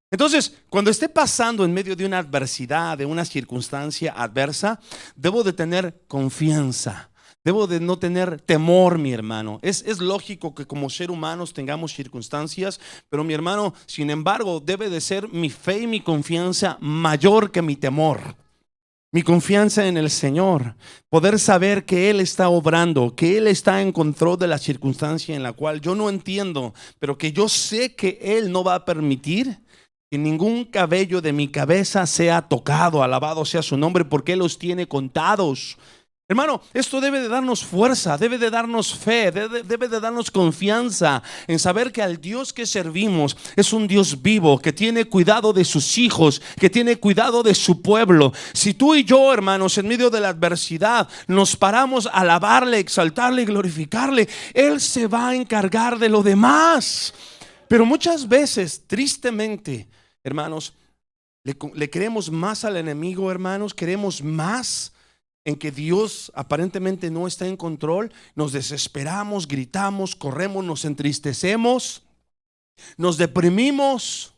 Entonces, cuando esté pasando en medio de una adversidad, de una circunstancia adversa, debo de tener confianza. Debo de no tener temor, mi hermano. Es lógico que como ser humanos tengamos circunstancias, pero mi hermano, sin embargo, debe de ser mi fe y mi confianza mayor que mi temor. Mi confianza en el Señor, poder saber que Él está obrando, que Él está en control de la circunstancia en la cual yo no entiendo, pero que yo sé que Él no va a permitir que ningún cabello de mi cabeza sea tocado. Alabado sea su nombre, porque Él los tiene contados. Hermano, esto debe de darnos fuerza, debe de darnos fe, debe de darnos confianza en saber que al Dios que servimos es un Dios vivo, que tiene cuidado de sus hijos, que tiene cuidado de su pueblo. Si tú y yo, hermanos, en medio de la adversidad nos paramos a alabarle, exaltarle y glorificarle, Él se va a encargar de lo demás. Pero muchas veces, tristemente, hermanos, le queremos más al enemigo, hermanos, queremos más en que Dios aparentemente no está en control. Nos desesperamos, gritamos, corremos, nos entristecemos, nos deprimimos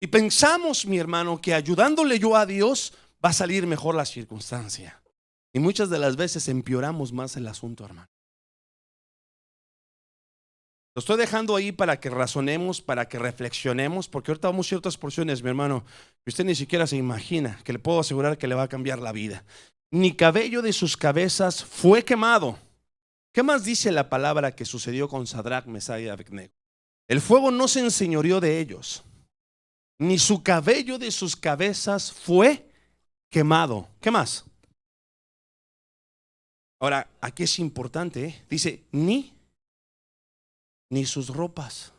y pensamos, mi hermano, que ayudándole yo a Dios va a salir mejor la circunstancia. Y muchas de las veces empeoramos más el asunto, hermano. Lo estoy dejando ahí para que razonemos, para que reflexionemos, porque ahorita vamos a ciertas porciones, mi hermano, que usted ni siquiera se imagina, que le puedo asegurar que le va a cambiar la vida. Ni cabello de sus cabezas fue quemado. ¿Qué más dice la palabra que sucedió con Sadrach, Mesach y Abednego? El fuego no se enseñoreó de ellos, ni su cabello de sus cabezas fue quemado. ¿Qué más? Ahora, aquí es importante, ¿eh? Dice, ni sus ropas.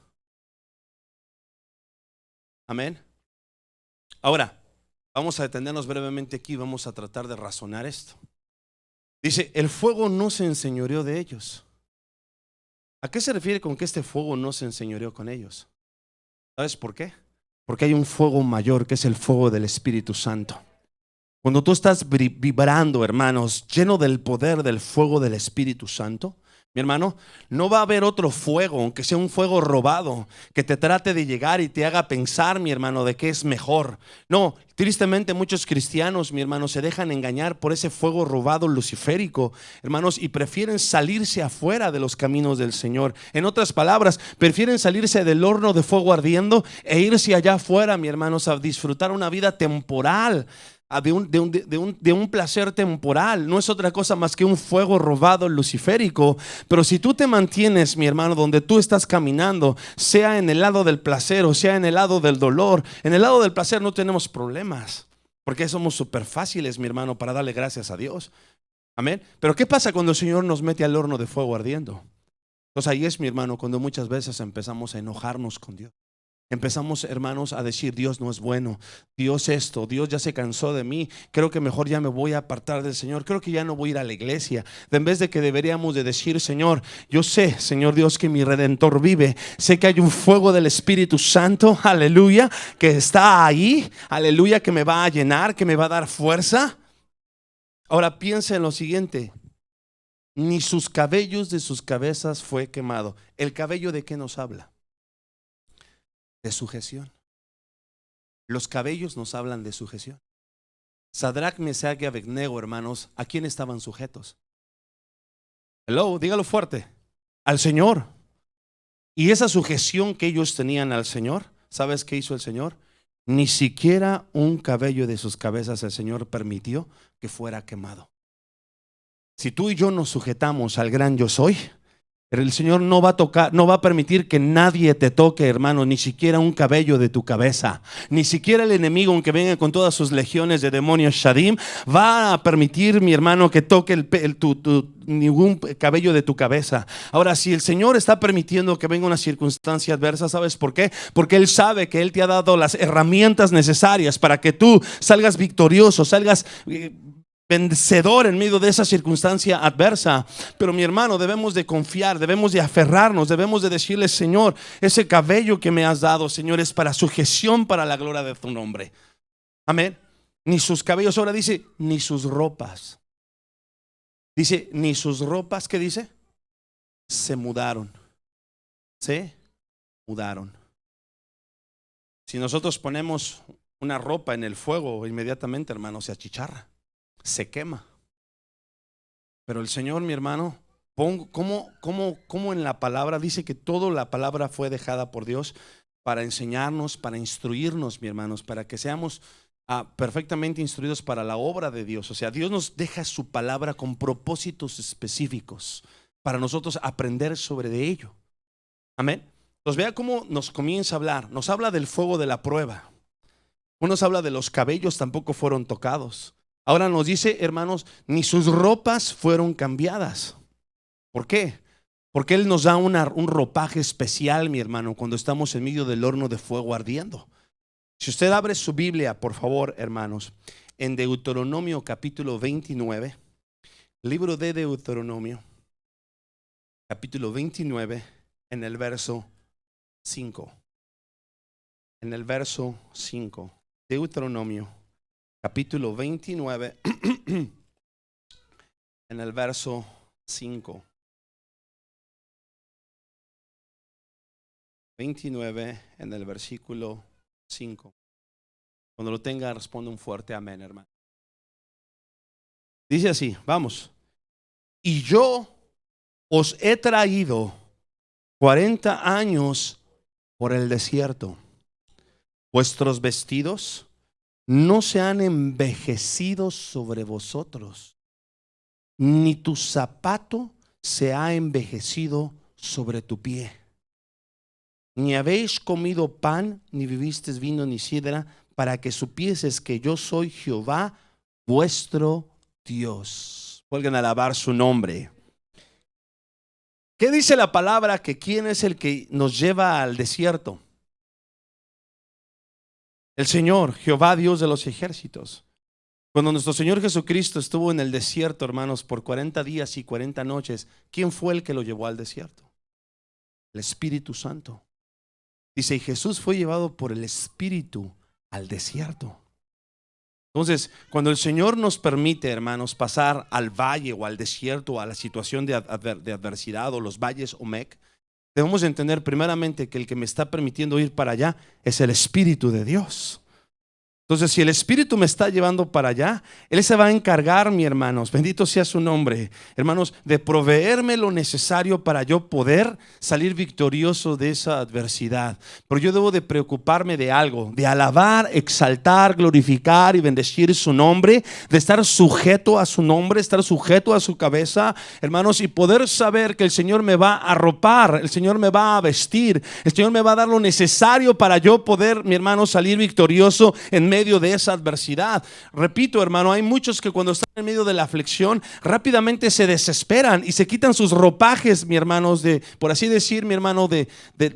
Amén. Ahora, vamos a detenernos brevemente aquí, vamos a tratar de razonar esto. Dice, el fuego no se enseñoreó de ellos. ¿A qué se refiere con que este fuego no se enseñoreó con ellos? ¿Sabes por qué? Porque hay un fuego mayor, que es el fuego del Espíritu Santo. Cuando tú estás vibrando, hermanos, lleno del poder del fuego del Espíritu Santo, mi hermano, no va a haber otro fuego, aunque sea un fuego robado, que te trate de llegar y te haga pensar, mi hermano, de que es mejor. No, tristemente muchos cristianos, mi hermano, se dejan engañar por ese fuego robado luciférico, hermanos, y prefieren salirse afuera de los caminos del Señor. En otras palabras, prefieren salirse del horno de fuego ardiendo e irse allá afuera, mi hermanos, a disfrutar una vida temporal. De un placer temporal. No es otra cosa más que un fuego robado luciférico. Pero si tú te mantienes, mi hermano, donde tú estás caminando, sea en el lado del placer o sea en el lado del dolor, en el lado del placer no tenemos problemas, porque somos súper fáciles, mi hermano, para darle gracias a Dios. Amén. Pero ¿qué pasa cuando el Señor nos mete al horno de fuego ardiendo? Entonces ahí es, mi hermano, cuando muchas veces empezamos a enojarnos con Dios. Empezamos, hermanos, a decir, Dios no es bueno, Dios esto, Dios ya se cansó de mí, creo que mejor ya me voy a apartar del Señor, creo que ya no voy a ir a la iglesia. En vez de que deberíamos de decir, Señor, yo sé, Señor Dios, que mi Redentor vive, sé que hay un fuego del Espíritu Santo, aleluya, que está ahí, aleluya, que me va a llenar, que me va a dar fuerza. Ahora piensa en lo siguiente, ni sus cabellos de sus cabezas fue quemado. ¿El cabello de qué nos habla? De sujeción. Los cabellos nos hablan de sujeción. Sadrach, Mesach y Abednego, hermanos, ¿a quién estaban sujetos? Hello, dígalo fuerte. Al Señor. Y esa sujeción que ellos tenían al Señor, ¿sabes qué hizo el Señor? Ni siquiera un cabello de sus cabezas el Señor permitió que fuera quemado. Si tú y yo nos sujetamos al gran yo soy, el Señor no va a tocar, no va a permitir que nadie te toque, hermano, ni siquiera un cabello de tu cabeza, ni siquiera el enemigo, aunque venga con todas sus legiones de demonios Shadim, va a permitir, mi hermano, que toque ningún cabello de tu cabeza. Ahora, si el Señor está permitiendo que venga una circunstancia adversa, ¿sabes por qué? Porque Él sabe que Él te ha dado las herramientas necesarias para que tú salgas victorioso, salgas vencedor en medio de esa circunstancia adversa. Pero mi hermano, debemos de confiar, debemos de aferrarnos, debemos de decirle, Señor, ese cabello que me has dado, Señor, es para sujeción, para la gloria de tu nombre. Amén. Ni sus cabellos, ahora dice, ni sus ropas. Dice, ni sus ropas, ¿qué dice? Se mudaron. Se mudaron. Si nosotros ponemos una ropa en el fuego, inmediatamente, hermano, se achicharra, se quema. Pero el Señor, mi hermano, ¿cómo en la palabra dice que toda la palabra fue dejada por Dios para enseñarnos, para instruirnos, mi hermanos, para que seamos perfectamente instruidos para la obra de Dios? O sea, Dios nos deja su palabra con propósitos específicos para nosotros aprender sobre de ello. Amén. Entonces vea cómo nos comienza a hablar. Nos habla del fuego de la prueba. No nos habla de los cabellos, tampoco fueron tocados. Ahora nos dice, hermanos, ni sus ropas fueron cambiadas. ¿Por qué? Porque Él nos da un ropaje especial, mi hermano, cuando estamos en medio del horno de fuego ardiendo. Si usted abre su Biblia, por favor, hermanos, en Deuteronomio capítulo 29, libro de Deuteronomio, capítulo 29, en el verso 5. En el verso 5. Deuteronomio, capítulo 29, en el verso 5. 29, en el versículo 5. Cuando lo tenga, responde un fuerte amén, hermano. Dice así, vamos. Y yo os he traído 40 años por el desierto. Vuestros vestidos no se han envejecido sobre vosotros, ni tu zapato se ha envejecido sobre tu pie. Ni habéis comido pan, ni bebisteis vino, ni sidra, para que supieses que yo soy Jehová, vuestro Dios. Vuelvan a alabar su nombre. ¿Qué dice la palabra? Que quién es el que nos lleva al desierto. El Señor, Jehová, Dios de los ejércitos. Cuando nuestro Señor Jesucristo estuvo en el desierto, hermanos, por 40 días y 40 noches, ¿quién fue el que lo llevó al desierto? El Espíritu Santo. Dice, y Jesús fue llevado por el Espíritu al desierto. Entonces, cuando el Señor nos permite, hermanos, pasar al valle o al desierto, a la situación de adversidad o los valles Omec, debemos entender primeramente que el que me está permitiendo ir para allá es el Espíritu de Dios. Entonces, si el Espíritu me está llevando para allá, Él se va a encargar, mi hermanos, bendito sea su nombre, hermanos, de proveerme lo necesario para yo poder salir victorioso de esa adversidad. Pero yo debo de preocuparme de algo, de alabar, exaltar, glorificar y bendecir su nombre, de estar sujeto a su nombre, estar sujeto a su cabeza, hermanos, y poder saber que el Señor me va a arropar, el Señor me va a vestir, el Señor me va a dar lo necesario para yo poder, mi hermano, salir victorioso en medio de esa adversidad. Repito, hermano, hay muchos que cuando están en medio de la aflicción rápidamente se desesperan y se quitan sus ropajes, mi hermanos, de, por así decir, mi hermano, de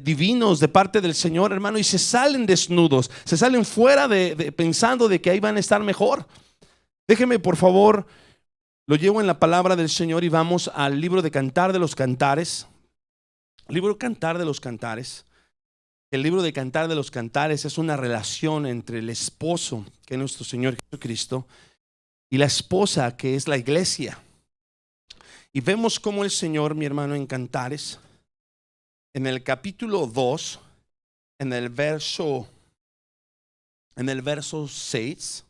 divinos de parte del Señor, hermano, y se salen desnudos, se salen fuera pensando de que ahí van a estar mejor. Déjeme, por favor, lo llevo en la palabra del Señor y vamos al libro de Cantar de los Cantares. Libro Cantar de los Cantares. El libro de Cantar de los Cantares es una relación entre el esposo, que es nuestro Señor Jesucristo, y la esposa, que es la iglesia. Y vemos cómo el Señor, mi hermano, en Cantares, en el capítulo 2, en el verso 6,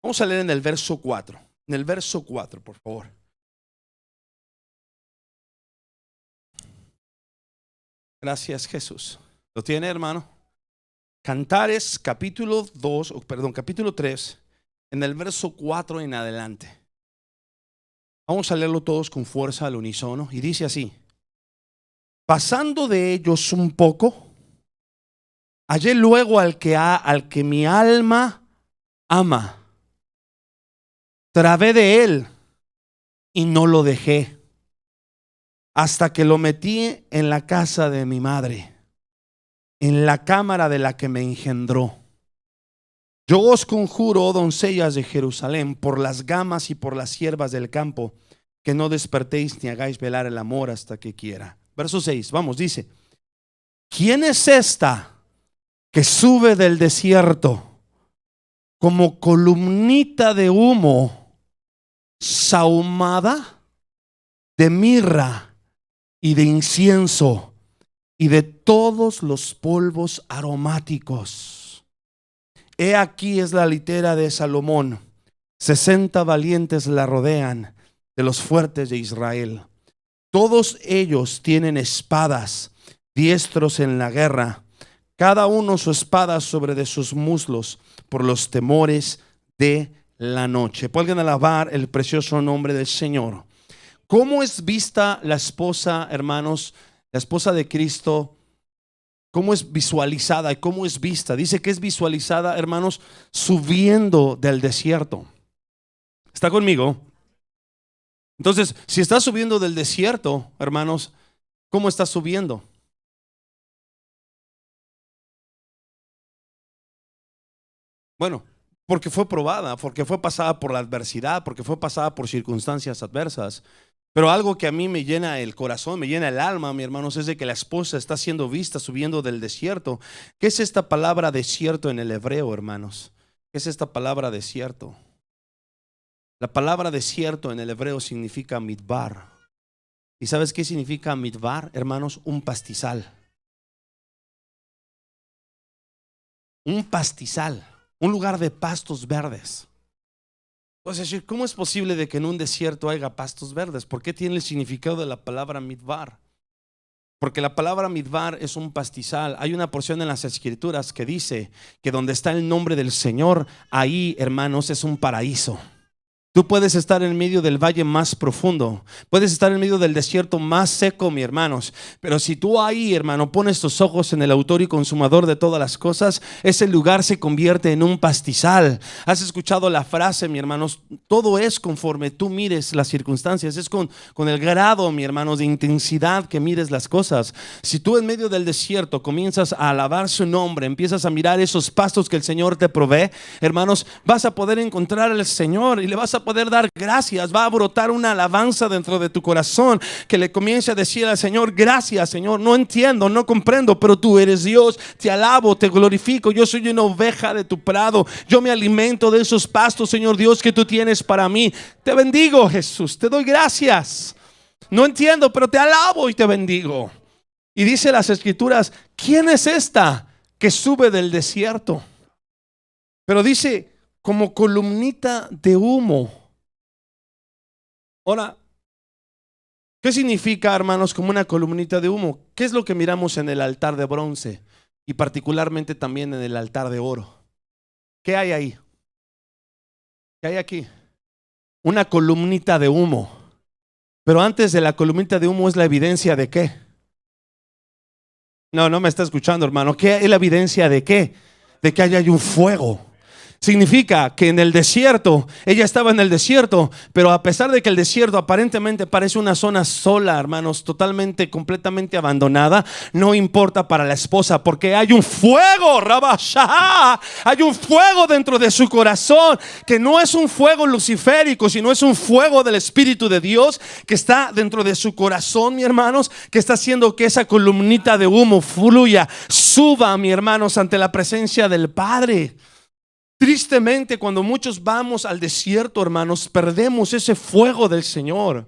vamos a leer en el verso 4. En el verso 4, por favor. Gracias, Jesús. ¿Lo tiene, hermano? Cantares capítulo 3, en el verso 4 en adelante. Vamos a leerlo todos con fuerza al unísono. Y dice así: pasando de ellos un poco, hallé luego al que mi alma ama. Trabé de él y no lo dejé, hasta que lo metí en la casa de mi madre, en la cámara de la que me engendró. Yo os conjuro, oh doncellas de Jerusalén, por las gamas y por las hierbas del campo, que no despertéis ni hagáis velar el amor hasta que quiera. Verso 6, vamos, dice: ¿quién es esta que sube del desierto como columnita de humo sahumada de mirra y de incienso y de todos los polvos aromáticos. He aquí es la litera de Salomón. 60 valientes la rodean, de los fuertes de Israel. Todos ellos tienen espadas, diestros en la guerra, cada uno su espada sobre de sus muslos, por los temores de la noche. Pueden alabar el precioso nombre del Señor. ¿Cómo es vista la esposa, hermanos? La esposa de Cristo, ¿cómo es visualizada y cómo es vista? Dice que es visualizada, hermanos, subiendo del desierto. ¿Está conmigo? Entonces, si está subiendo del desierto, hermanos, ¿cómo está subiendo? Bueno, porque fue probada, porque fue pasada por la adversidad, porque fue pasada por circunstancias adversas. Pero algo que a mí me llena el corazón, me llena el alma, mi hermanos, es de que la esposa está siendo vista subiendo del desierto. ¿Qué es esta palabra desierto en el hebreo, hermanos? ¿Qué es esta palabra desierto? La palabra desierto en el hebreo significa midbar. ¿Y sabes qué significa midbar, hermanos? Un pastizal. Un pastizal, un lugar de pastos verdes. Entonces, ¿cómo es posible de que en un desierto haya pastos verdes? ¿Por qué tiene el significado de la palabra midbar? Porque la palabra midbar es un pastizal. Hay una porción en las escrituras que dice que donde está el nombre del Señor, ahí, hermanos, es un paraíso. Tú puedes estar en medio del valle más profundo, puedes estar en medio del desierto más seco, mi hermanos, pero si tú ahí, hermano, pones tus ojos en el autor y consumador de todas las cosas, ese lugar se convierte en un pastizal. ¿Has escuchado la frase, mi hermanos? Todo es conforme tú mires las circunstancias, es con el grado, mi hermanos, de intensidad que mires las cosas. Si tú en medio del desierto comienzas a alabar su nombre, empiezas a mirar esos pastos que el Señor te provee, hermanos, vas a poder encontrar al Señor y le vas a poder dar gracias. Va a brotar una alabanza dentro de tu corazón que le comience a decir al Señor: gracias, Señor, no entiendo, no comprendo, pero tú eres Dios, te alabo, te glorifico. Yo soy una oveja de tu prado, yo me alimento de esos pastos, Señor Dios, que tú tienes para mí. Te bendigo, Jesús, te doy gracias. No entiendo, pero te alabo y te bendigo. Y dice las escrituras: ¿quién es esta que sube del desierto? Pero dice: como columnita de humo. Ahora, ¿qué significa, hermanos, como una columnita de humo? ¿Qué es lo que miramos en el altar de bronce y particularmente también en el altar de oro? ¿Qué hay ahí? ¿Qué hay aquí? Una columnita de humo. Pero antes de la columnita de humo es la evidencia de qué. No me está escuchando, hermano. ¿Qué es la evidencia de qué? De que hay un fuego. Significa que en el desierto, ella estaba en el desierto, pero a pesar de que el desierto aparentemente parece una zona sola, hermanos, totalmente, completamente abandonada, no importa para la esposa, porque hay un fuego, Rabashah, hay un fuego dentro de su corazón, que no es un fuego luciférico, sino es un fuego del Espíritu de Dios que está dentro de su corazón, mi hermanos, que está haciendo que esa columnita de humo fluya, suba, mi hermanos, ante la presencia del Padre. Tristemente, cuando muchos vamos al desierto, hermanos, perdemos ese fuego del Señor.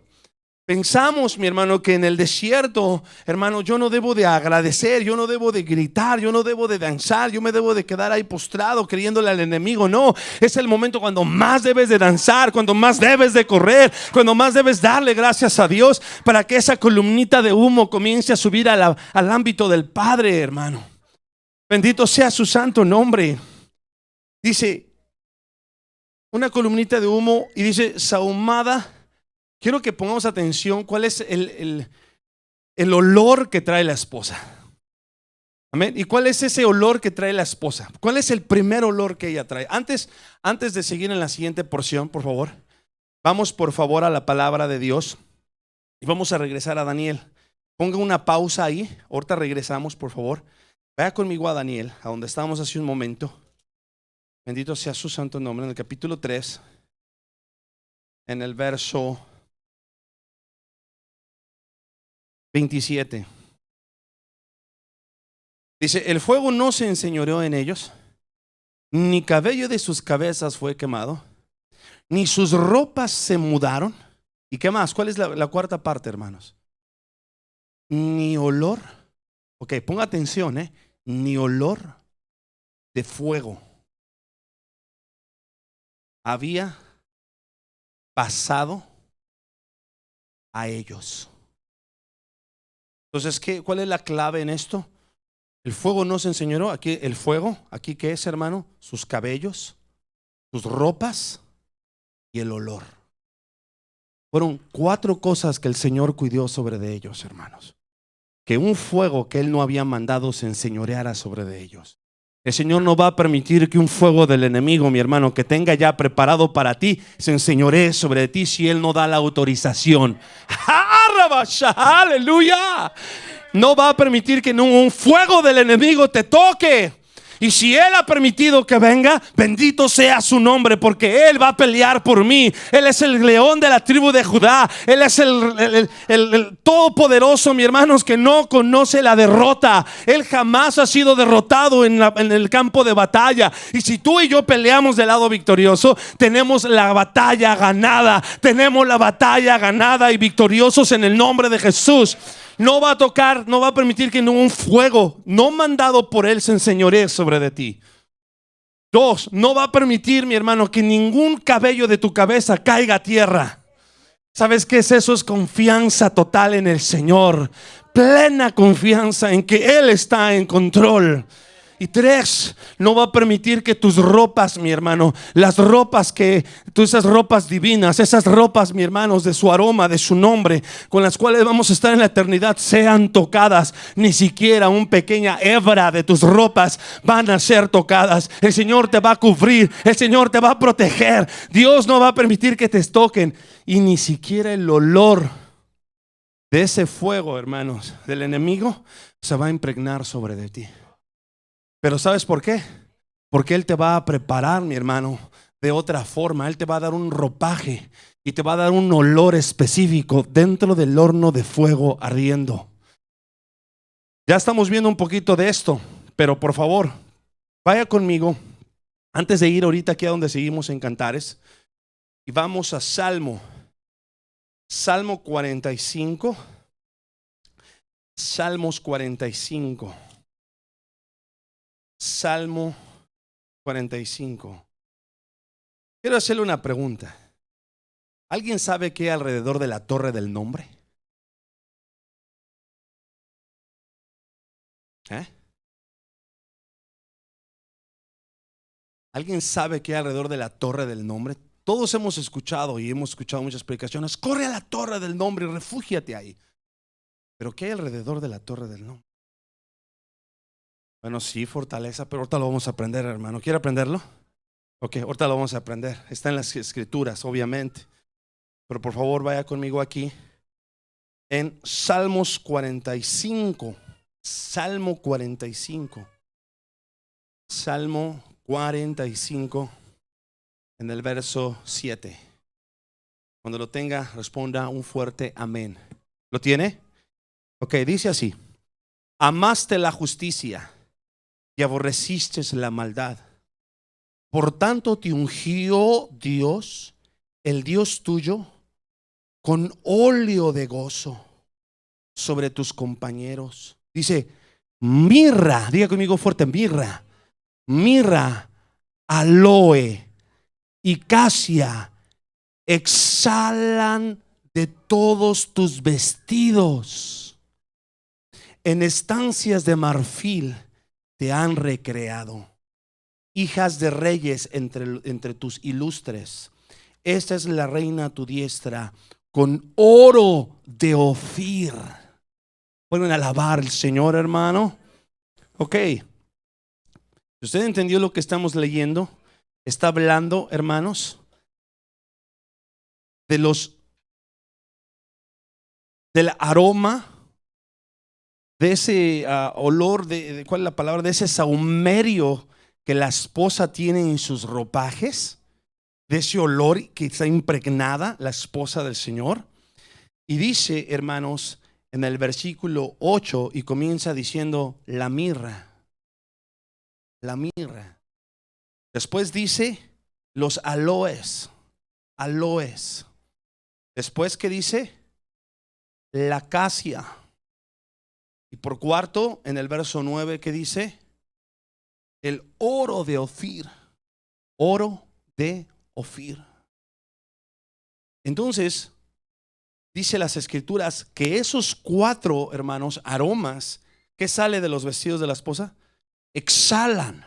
Pensamos, mi hermano, que en el desierto, hermano, yo no debo de agradecer, yo no debo de gritar, yo no debo de danzar, yo me debo de quedar ahí postrado creyéndole al enemigo. No, es el momento cuando más debes de danzar, cuando más debes de correr, cuando más debes darle gracias a Dios para que esa columnita de humo comience a subir al ámbito del Padre, hermano. Bendito sea su santo nombre. Dice una columnita de humo y dice sahumada. Quiero que pongamos atención cuál es el olor que trae la esposa. Amén. ¿Y cuál es ese olor que trae la esposa? ¿Cuál es el primer olor que ella trae? Antes de seguir en la siguiente porción, por favor, vamos por favor a la palabra de Dios y vamos a regresar a Daniel. Ponga una pausa ahí. Ahorita regresamos, por favor. Vaya conmigo a Daniel, a donde estábamos hace un momento. Bendito sea su santo nombre. En el capítulo 3, en el verso 27. Dice: el fuego no se enseñoreó en ellos, ni cabello de sus cabezas fue quemado, ni sus ropas se mudaron. ¿Y qué más? ¿Cuál es la cuarta parte, hermanos? Ni olor. Ok, ponga atención, ni olor de fuego había pasado a ellos. Entonces, ¿cuál es la clave en esto? El fuego no se enseñoró. Aquí el fuego, aquí ¿qué es, hermano? Sus cabellos, sus ropas y el olor. Fueron 4 cosas que el Señor cuidó sobre de ellos, hermanos. Que un fuego que Él no había mandado se enseñoreara sobre de ellos. El Señor no va a permitir que un fuego del enemigo, mi hermano, que tenga ya preparado para ti, se enseñoree sobre ti si Él no da la autorización. ¡Aleluya! No va a permitir que un fuego del enemigo te toque. Y si Él ha permitido que venga, bendito sea su nombre, porque Él va a pelear por mí. Él es el león de la tribu de Judá. Él es el todopoderoso, mi hermanos, que no conoce la derrota. Él jamás ha sido derrotado en el campo de batalla. Y si tú y yo peleamos del lado victorioso, tenemos la batalla ganada. Tenemos la batalla ganada y victoriosos en el nombre de Jesús. No va a tocar, no va a permitir que un fuego no mandado por Él se enseñoree sobre de ti. 2, no va a permitir, mi hermano, que ningún cabello de tu cabeza caiga a tierra. ¿Sabes qué es eso? Es confianza total en el Señor. Plena confianza en que Él está en control. Y 3, no va a permitir que tus ropas, mi hermano, las ropas esas ropas divinas, esas ropas, mi hermanos, de su aroma, de su nombre, con las cuales vamos a estar en la eternidad, sean tocadas. Ni siquiera una pequeña hebra de tus ropas van a ser tocadas. El Señor te va a cubrir, el Señor te va a proteger. Dios no va a permitir que te toquen. Y ni siquiera el olor de ese fuego, hermanos, del enemigo se va a impregnar sobre de ti. Pero ¿sabes por qué? Porque Él te va a preparar, mi hermano, de otra forma. Él te va a dar un ropaje y te va a dar un olor específico dentro del horno de fuego ardiendo. Ya estamos viendo un poquito de esto, pero por favor, vaya conmigo antes de ir ahorita aquí a donde seguimos en Cantares, y vamos a Salmo 45. Salmos 45. Salmo 45. Quiero hacerle una pregunta. ¿Alguien sabe qué hay alrededor de la torre del nombre? ¿Alguien sabe qué hay alrededor de la torre del nombre? Todos hemos escuchado y hemos escuchado muchas predicaciones. Corre a la torre del nombre y refúgiate ahí. Pero ¿qué hay alrededor de la torre del nombre? Bueno, sí, fortaleza, pero ahorita lo vamos a aprender, hermano. ¿Quiere aprenderlo? Ok, ahorita lo vamos a aprender. Está en las escrituras, obviamente. Pero por favor, vaya conmigo aquí en Salmos 45. Salmo 45. Salmo 45 en el verso 7. Cuando lo tenga, responda un fuerte amén. ¿Lo tiene? Ok, dice así: amaste la justicia y aborreciste la maldad. Por tanto te ungió Dios, el Dios tuyo, con óleo de gozo sobre tus compañeros. Dice, mirra, diga conmigo fuerte, mirra, aloe y casia exhalan de todos tus vestidos. En estancias de marfil te han recreado, hijas de reyes entre tus ilustres. Esta es la reina a tu diestra, con oro de Ofir. Pueden alabar al Señor, hermano. Ok, ¿usted entendió lo que estamos leyendo? Está hablando, hermanos, del aroma, de ese olor, ¿cuál es la palabra? De ese saumerio que la esposa tiene en sus ropajes, de ese olor que está impregnada la esposa del Señor. Y dice, hermanos, en el versículo 8, y comienza diciendo la mirra. Después dice los aloes. aloes. Después, ¿qué dice? La acacia. Y por cuarto, en el verso 9, ¿qué dice? El oro de Ofir. Oro de Ofir. Entonces, dice las escrituras que esos 4, hermanos, aromas, ¿qué sale de los vestidos de la esposa? Exhalan.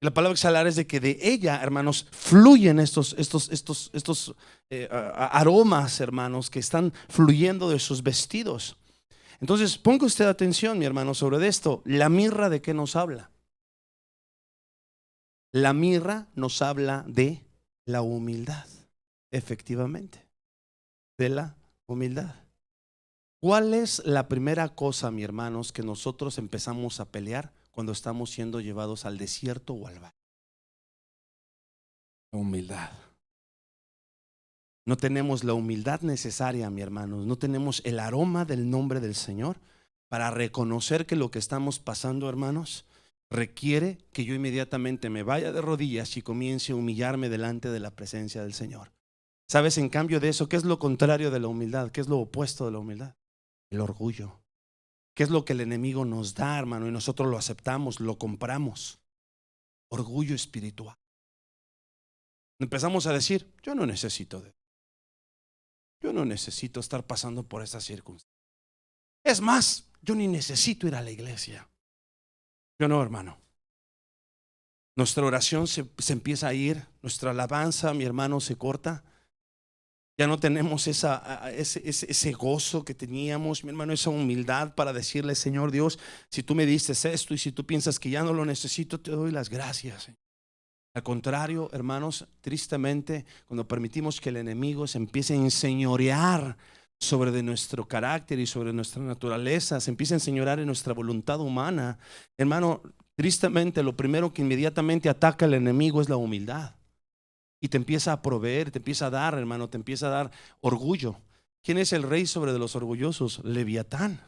La palabra exhalar es de que de ella, hermanos, fluyen estos aromas, hermanos, que están fluyendo de sus vestidos. Entonces, ponga usted atención, mi hermano, sobre esto. La mirra, ¿de qué nos habla? La mirra nos habla de la humildad, efectivamente, de la humildad. ¿Cuál es la primera cosa, mi hermanos, que nosotros empezamos a pelear cuando estamos siendo llevados al desierto o al valle? La humildad. No tenemos la humildad necesaria, mi hermanos. No tenemos el aroma del nombre del Señor para reconocer que lo que estamos pasando, hermanos, requiere que yo inmediatamente me vaya de rodillas y comience a humillarme delante de la presencia del Señor. ¿Sabes? En cambio de eso, ¿qué es lo contrario de la humildad? ¿Qué es lo opuesto de la humildad? El orgullo. ¿Qué es lo que el enemigo nos da, hermano? Y nosotros lo aceptamos, lo compramos. Orgullo espiritual. Empezamos a decir, yo no necesito estar pasando por estas circunstancias. Es más, yo ni necesito ir a la iglesia. Yo no, hermano. Nuestra oración se empieza a ir, nuestra alabanza, mi hermano, se corta. Ya no tenemos ese gozo que teníamos, mi hermano, esa humildad para decirle, Señor Dios, si tú me diste esto y si tú piensas que ya no lo necesito, te doy las gracias. Al contrario, hermanos, tristemente, cuando permitimos que el enemigo se empiece a enseñorear sobre de nuestro carácter y sobre nuestra naturaleza, se empieza a enseñorear en nuestra voluntad humana, hermano, tristemente lo primero que inmediatamente ataca el enemigo es la humildad. Y te empieza a proveer, te empieza a dar, hermano, te empieza a dar orgullo. ¿Quién es el rey sobre de los orgullosos? Leviatán.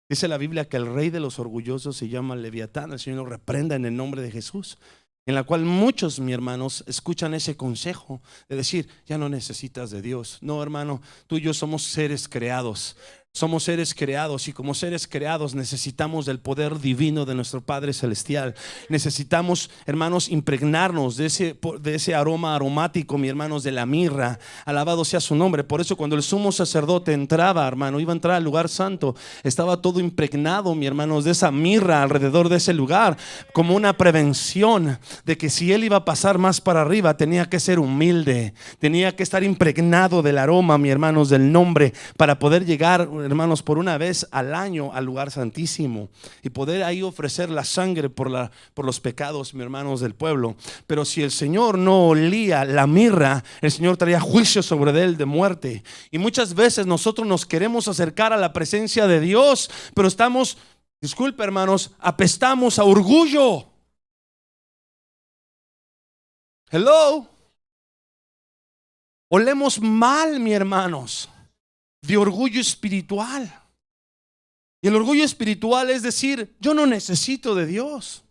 Dice la Biblia que el rey de los orgullosos se llama Leviatán. El Señor lo reprenda en el nombre de Jesús. En la cual muchos, mi hermanos, escuchan ese consejo de decir, ya no necesitas de Dios. No, hermano, tú y yo somos seres creados. Somos seres creados y como seres creados necesitamos del poder divino de nuestro Padre Celestial. Necesitamos, hermanos, impregnarnos de ese aroma aromático, mi hermanos, de la mirra. Alabado sea su nombre. Por eso cuando el sumo sacerdote entraba, hermano, iba a entrar al lugar santo, estaba todo impregnado, mi hermanos, de esa mirra alrededor de ese lugar, como una prevención de que si él iba a pasar más para arriba, tenía que ser humilde, tenía que estar impregnado del aroma, mi hermanos, del nombre, para poder llegar, hermanos, por una vez al año al lugar santísimo y poder ahí ofrecer la sangre por los pecados, mi hermanos, del pueblo. Pero si el Señor no olía la mirra, el Señor traía juicio sobre él de muerte. Y muchas veces nosotros nos queremos acercar a la presencia de Dios, pero estamos, disculpe, hermanos, apestamos a orgullo. Hello. Olemos mal, mi hermanos, de orgullo espiritual. Y el orgullo espiritual es decir, yo no necesito de Dios.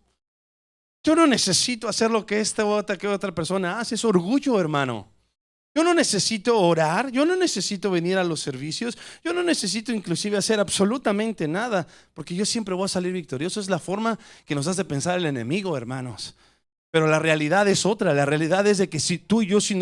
Yo no necesito hacer lo que esta u otra persona hace. Es orgullo, hermano. Yo no necesito orar. Yo no necesito venir a los servicios. Yo no necesito inclusive hacer absolutamente nada, porque yo siempre voy a salir victorioso. Es la forma que nos hace pensar el enemigo, hermanos. Pero la realidad es otra. La realidad es de que si tú y yo, sin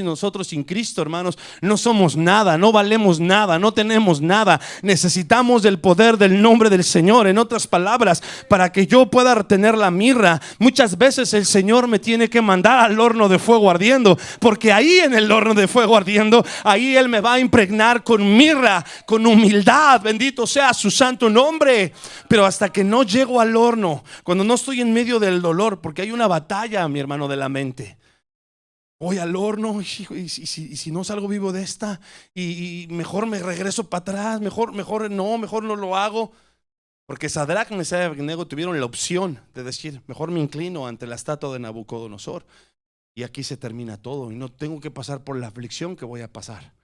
nosotros, sin Cristo, hermanos, no somos nada, no valemos nada, no tenemos nada. Necesitamos del poder del nombre del Señor. En otras palabras, para que yo pueda retener la mirra, muchas veces el Señor me tiene que mandar al horno de fuego ardiendo, porque ahí en el horno de fuego ardiendo, ahí Él me va a impregnar con mirra, con humildad. Bendito sea su santo nombre. Pero hasta que no llego al horno, cuando no estoy en medio del dolor, porque hay una batalla, mi hermano, de la mente. Voy al horno y si no salgo vivo de esta, y mejor me regreso para atrás, mejor no lo hago. Porque Sadrach, Mesach y Abednego tuvieron la opción de decir, mejor me inclino ante la estatua de Nabucodonosor y aquí se termina todo y no tengo que pasar por la aflicción que voy a pasar.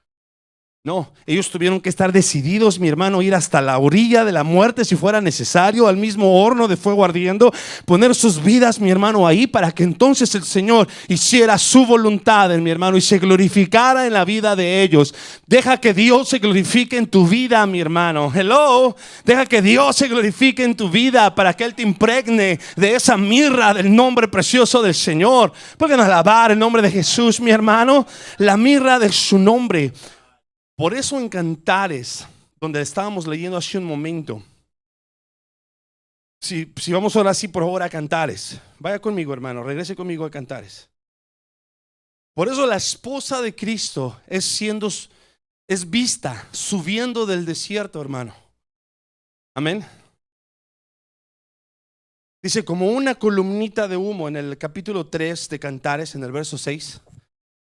No, ellos tuvieron que estar decididos, mi hermano, ir hasta la orilla de la muerte si fuera necesario, al mismo horno de fuego ardiendo, poner sus vidas, mi hermano, ahí para que entonces el Señor hiciera su voluntad, mi hermano, y se glorificara en la vida de ellos. Deja que Dios se glorifique en tu vida, mi hermano. Hello, deja que Dios se glorifique en tu vida para que Él te impregne de esa mirra del nombre precioso del Señor. Pueden alabar el nombre de Jesús, mi hermano, la mirra de su nombre. Por eso en Cantares, donde estábamos leyendo hace un momento, si vamos ahora sí por favor a Cantares, vaya conmigo hermano, regrese conmigo a Cantares. Por eso la esposa de Cristo es vista subiendo del desierto, hermano. Amén. Dice como una columnita de humo en el capítulo 3 de Cantares, en el verso 6.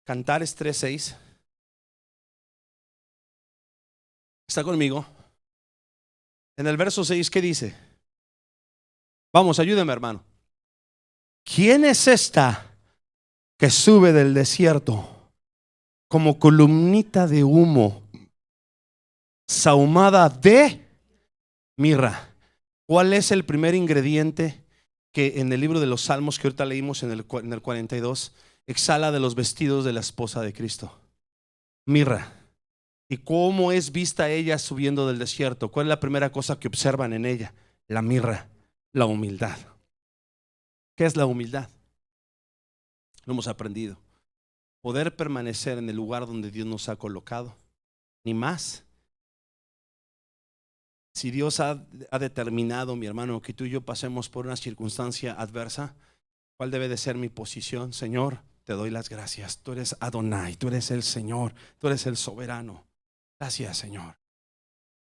Cantares 3:6. ¿Está conmigo? En el verso 6, ¿qué dice? Vamos, ayúdeme, hermano. ¿Quién es esta que sube del desierto como columnita de humo, sahumada de mirra? ¿Cuál es el primer ingrediente que en el libro de los Salmos que ahorita leímos en el 42 exhala de los vestidos de la esposa de Cristo? Mirra. ¿Y cómo es vista ella subiendo del desierto? ¿Cuál es la primera cosa que observan en ella? La mirra, la humildad. ¿Qué es la humildad? Lo hemos aprendido. Poder permanecer en el lugar donde Dios nos ha colocado, ni más. Si Dios ha determinado, mi hermano, que tú y yo pasemos por una circunstancia adversa, ¿cuál debe de ser mi posición? Señor, te doy las gracias. Tú eres Adonai, tú eres el Señor, tú eres el soberano. Gracias, Señor.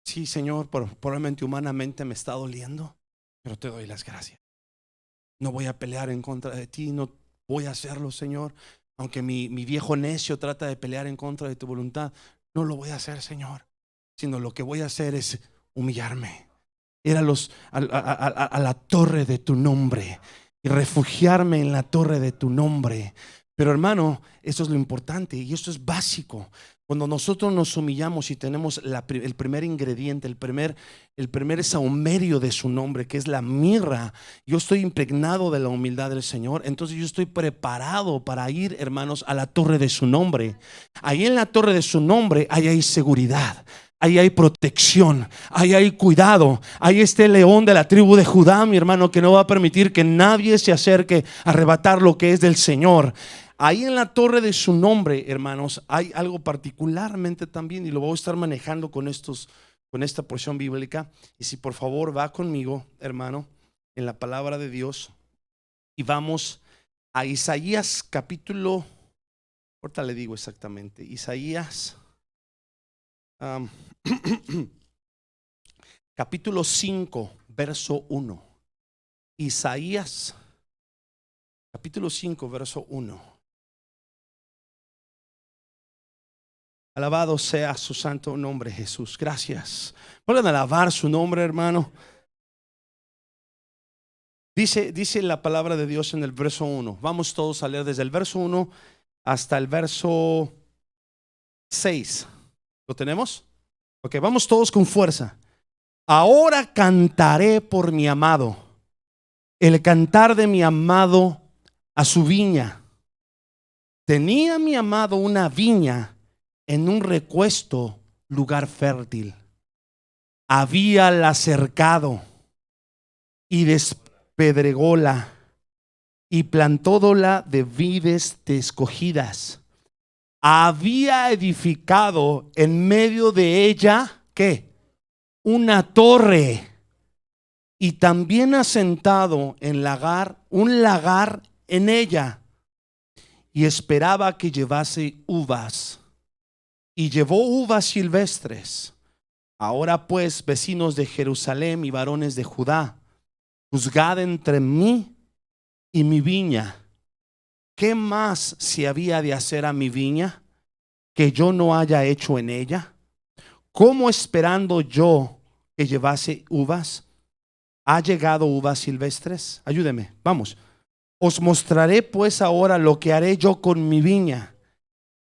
Sí, Señor, probablemente humanamente me está doliendo, pero te doy las gracias. No voy a pelear en contra de ti, no voy a hacerlo, Señor. Aunque mi viejo necio trata de pelear en contra de tu voluntad, no lo voy a hacer, Señor. Sino lo que voy a hacer es humillarme, ir a la torre de tu nombre y refugiarme en la torre de tu nombre. Pero hermano, eso es lo importante y esto es básico. Cuando nosotros nos humillamos y tenemos el primer ingrediente, el primer saumerio de su nombre, que es la mirra, yo estoy impregnado de la humildad del Señor. Entonces yo estoy preparado para ir, hermanos, a la torre de su nombre. Ahí en la torre de su nombre, ahí hay seguridad, ahí hay protección, ahí hay cuidado. Ahí está el león de la tribu de Judá, mi hermano, que no va a permitir que nadie se acerque a arrebatar lo que es del Señor. Ahí en la torre de su nombre, hermanos, hay algo particularmente también, y lo voy a estar manejando con esta porción bíblica. Y si por favor va conmigo, hermano, en la palabra de Dios, y vamos a Isaías capítulo, ahorita le digo exactamente, Isaías capítulo 5, verso 1. Isaías capítulo 5, verso 1. Alabado sea su santo nombre, Jesús. Gracias. Pueden alabar su nombre, hermano. Dice la palabra de Dios en el verso 1. Vamos todos a leer desde el verso 1 hasta el verso 6. ¿Lo tenemos? Ok, vamos todos con fuerza. Ahora cantaré por mi amado, el cantar de mi amado a su viña. Tenía mi amado una viña en un recuesto lugar fértil. Habíala cercado y despedrególa y plantódola de vides de escogidas. Había edificado en medio de ella, ¿qué? Una torre, y también asentado en un lagar en ella, y esperaba que llevase uvas. Y llevó uvas silvestres. Ahora pues, vecinos de Jerusalén y varones de Judá, juzgad entre mí y mi viña. ¿Qué más se había de hacer a mi viña que yo no haya hecho en ella? ¿Cómo esperando yo que llevase uvas, ha llegado uvas silvestres? Ayúdeme, vamos. Os mostraré pues ahora lo que haré yo con mi viña.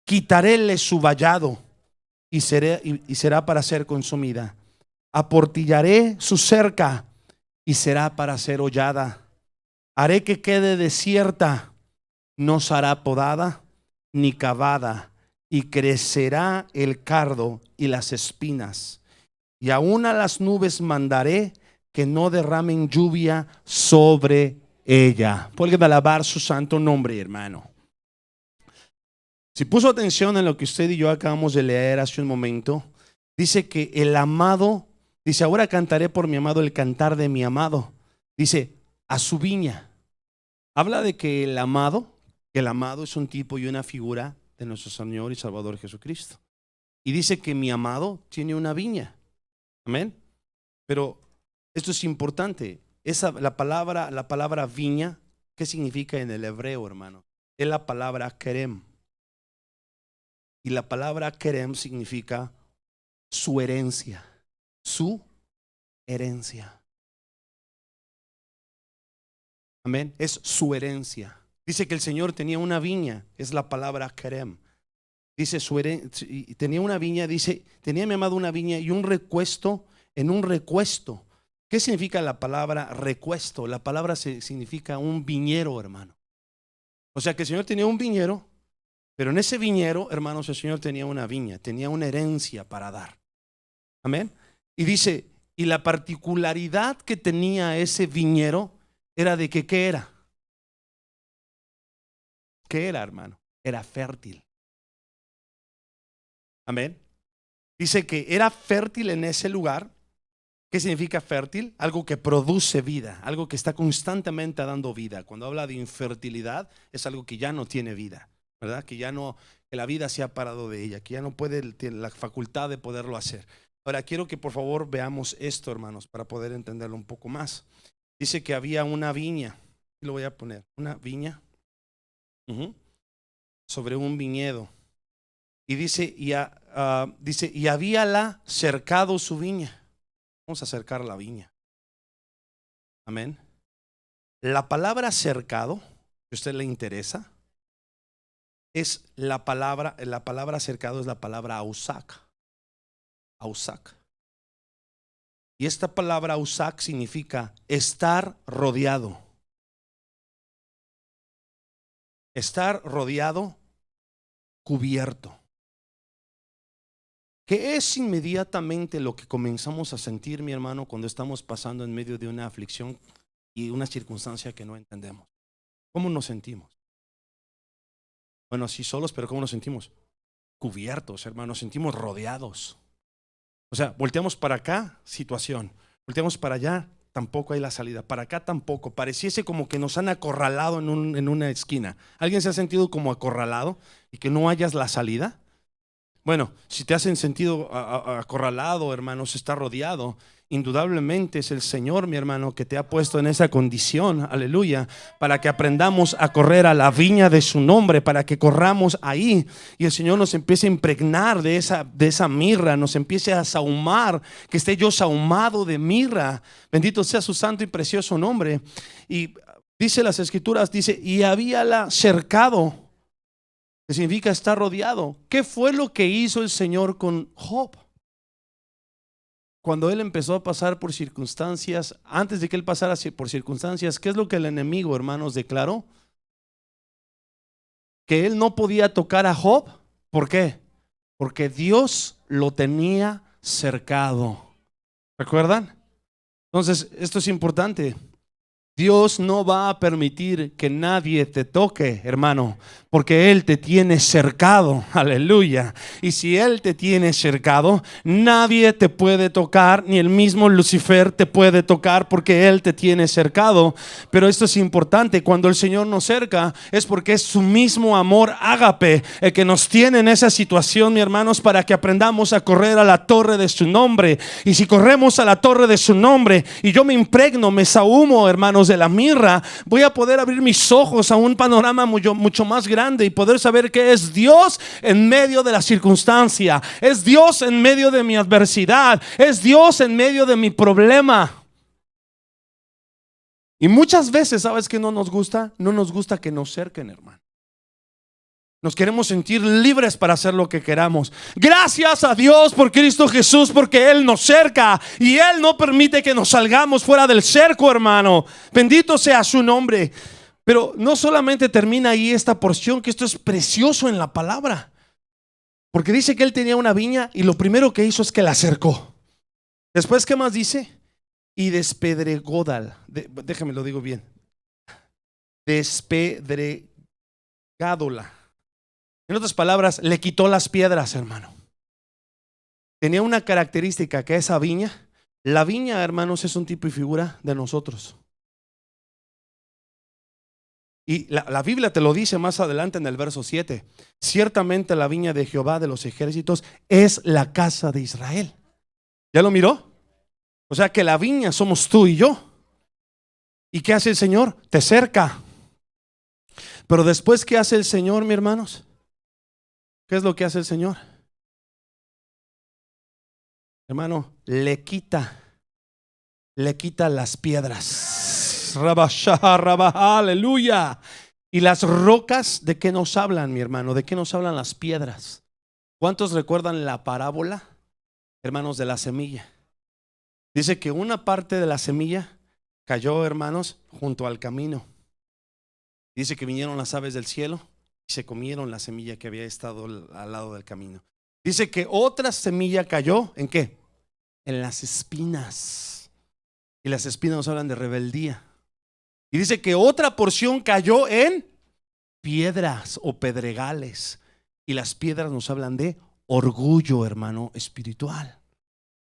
Quitaréle su vallado y será para ser consumida. Aportillaré su cerca y será para ser hollada. Haré que quede desierta, no será podada ni cavada, y crecerá el cardo y las espinas. Y aún a las nubes mandaré que no derramen lluvia sobre ella. Pueden alabar su santo nombre, hermano. Si puso atención en lo que usted y yo acabamos de leer hace un momento, dice que el amado, dice, ahora cantaré por mi amado el cantar de mi amado. Dice, a su viña. Habla de que el amado es un tipo y una figura de nuestro Señor y Salvador Jesucristo. Y dice que mi amado tiene una viña. Amén. Pero esto es importante. La palabra viña, ¿qué significa en el hebreo, hermano? Es la palabra kerem. Y la palabra kerem significa su herencia. Su herencia. Amén. Es su herencia. Dice que el Señor tenía una viña. Es la palabra kerem. Dice tenía una viña. Dice, tenía mi amado una viña y un recuesto en un recuesto. ¿Qué significa la palabra recuesto? La palabra significa un viñero, hermano. O sea que el Señor tenía un viñero, pero en ese viñero, hermanos, el Señor tenía una viña, tenía una herencia para dar. Amén. Y dice, y la particularidad que tenía ese viñero era de que, ¿qué era? ¿Qué era, hermano? Era fértil. Amén. Dice que era fértil en ese lugar. ¿Qué significa fértil? Algo que produce vida, algo que está constantemente dando vida. Cuando habla de infertilidad, es algo que ya no tiene vida, ¿verdad? Que la vida se ha parado de ella, que ya no tiene la facultad de poderlo hacer. Ahora, quiero que por favor veamos esto, hermanos, para poder entenderlo un poco más. Dice que había una viña, y lo voy a poner, una viña sobre un viñedo. Y dice, y habíala cercado su viña. Vamos a cercar la viña. Amén. La palabra cercado, si a usted le interesa, es la palabra cercado es la palabra ausac. Ausac. Y esta palabra ausac significa estar rodeado. Estar rodeado, cubierto. ¿Qué es inmediatamente lo que comenzamos a sentir, mi hermano, cuando estamos pasando en medio de una aflicción y una circunstancia que no entendemos? ¿Cómo nos sentimos? Bueno, sí solos, pero ¿cómo nos sentimos? Cubiertos, hermano, nos sentimos rodeados. O sea, volteamos para acá, situación. Volteamos para allá, tampoco hay la salida. Para acá tampoco. Pareciese como que nos han acorralado en una esquina. ¿Alguien se ha sentido como acorralado y que no hayas la salida? Bueno, si te hacen sentido acorralado, hermanos, está rodeado, indudablemente es el Señor, mi hermano, que te ha puesto en esa condición, aleluya, para que aprendamos a correr a la viña de su nombre, para que corramos ahí y el Señor nos empiece a impregnar de esa mirra, nos empiece a sahumar, que esté yo sahumado de mirra. Bendito sea su santo y precioso nombre. Y dice las Escrituras, dice, y habíala cercado, que significa estar rodeado. ¿Qué fue lo que hizo el Señor con Job? Cuando él empezó a pasar por circunstancias, antes de que él pasara por circunstancias, ¿qué es lo que el enemigo, hermanos, declaró? Que él no podía tocar a Job. ¿Por qué? Porque Dios lo tenía cercado. ¿Recuerdan? Entonces, esto es importante. Dios no va a permitir que nadie te toque, hermano, porque Él te tiene cercado, aleluya. Y si Él te tiene cercado, nadie te puede tocar, ni el mismo Lucifer te puede tocar, porque Él te tiene cercado. Pero esto es importante, cuando el Señor nos cerca, es porque es su mismo amor ágape el que nos tiene en esa situación, mi hermanos, para que aprendamos a correr a la torre de su nombre. Y si corremos a la torre de su nombre, y yo me impregno, me sahumo, hermanos, de la mirra, voy a poder abrir mis ojos a un panorama mucho más grande y poder saber que es Dios en medio de la circunstancia, es Dios en medio de mi adversidad, es Dios en medio de mi problema. Y muchas veces, ¿sabes qué no nos gusta? No nos gusta que nos cerquen, hermano. Nos queremos sentir libres para hacer lo que queramos. Gracias a Dios por Cristo Jesús, porque Él nos cerca y Él no permite que nos salgamos fuera del cerco, hermano. Bendito sea su nombre. Pero no solamente termina ahí esta porción, que esto es precioso en la palabra. Porque dice que Él tenía una viña y lo primero que hizo es que la cercó. Después, ¿qué más dice? Y despedregódala. Déjame lo digo bien. Despedregádola. En otras palabras, le quitó las piedras, hermano. Tenía una característica, que esa viña, la viña, hermanos, es un tipo y figura de nosotros. Y la Biblia te lo dice más adelante en el verso 7. Ciertamente la viña de Jehová de los ejércitos es la casa de Israel. ¿Ya lo miró? O sea que la viña somos tú y yo. ¿Y qué hace el Señor? Te cerca. Pero después, ¿qué hace el Señor, mis hermanos? ¿Qué es lo que hace el Señor? Hermano, le quita las piedras. Aleluya. Y las rocas, ¿de qué nos hablan, mi hermano? ¿De qué nos hablan las piedras? ¿Cuántos recuerdan la parábola, hermanos, de la semilla? Dice que una parte de la semilla cayó, hermanos, junto al camino. Dice que vinieron las aves del cielo y se comieron la semilla que había estado al lado del camino. Dice que otra semilla cayó, ¿en qué? En las espinas. Y las espinas nos hablan de rebeldía. Y dice que otra porción cayó en piedras o pedregales. Y las piedras nos hablan de orgullo, hermano, espiritual.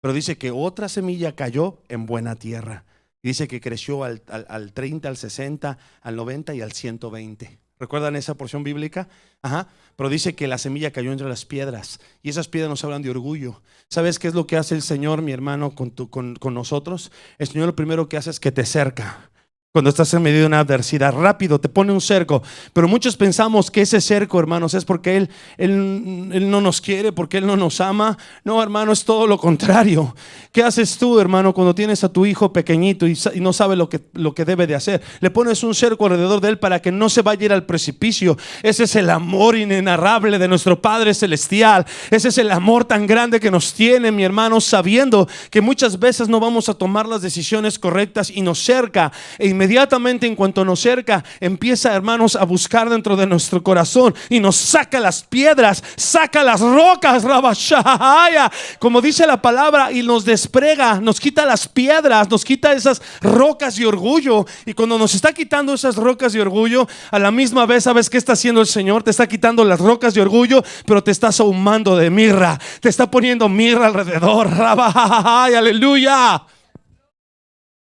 Pero dice que otra semilla cayó en buena tierra. Y dice que creció al 30, al 60, al 90 y al 120. ¿Recuerdan esa porción bíblica? Ajá. Pero dice que la semilla cayó entre las piedras. Y esas piedras nos hablan de orgullo. ¿Sabes qué es lo que hace el Señor, mi hermano, con nosotros? El Señor lo primero que hace es que te cerca. Cuando estás en medio de una adversidad, rápido te pone un cerco. Pero muchos pensamos que ese cerco, hermanos, es porque Él no nos quiere, porque Él no nos ama. No, hermano, es todo lo contrario. ¿Qué haces tú, hermano, cuando tienes a tu hijo pequeñito y no sabe lo que debe de hacer? Le pones un cerco alrededor de él para que no se vaya a ir al precipicio. Ese es el amor inenarrable de nuestro Padre Celestial. Ese es el amor tan grande que nos tiene, mi hermano, sabiendo que muchas veces no vamos a tomar las decisiones correctas y nos cerca. E inmediatamente en cuanto nos cerca, empieza, hermanos, a buscar dentro de nuestro corazón y nos saca las piedras, saca las rocas, rabashaya, como dice la palabra, y nos desprega, nos quita las piedras, nos quita esas rocas y orgullo. Y cuando nos está quitando esas rocas y orgullo, a la misma vez, ¿sabes qué está haciendo el Señor? Te está quitando las rocas y orgullo, pero te está ahumando de mirra, te está poniendo mirra alrededor, rabashaya, aleluya.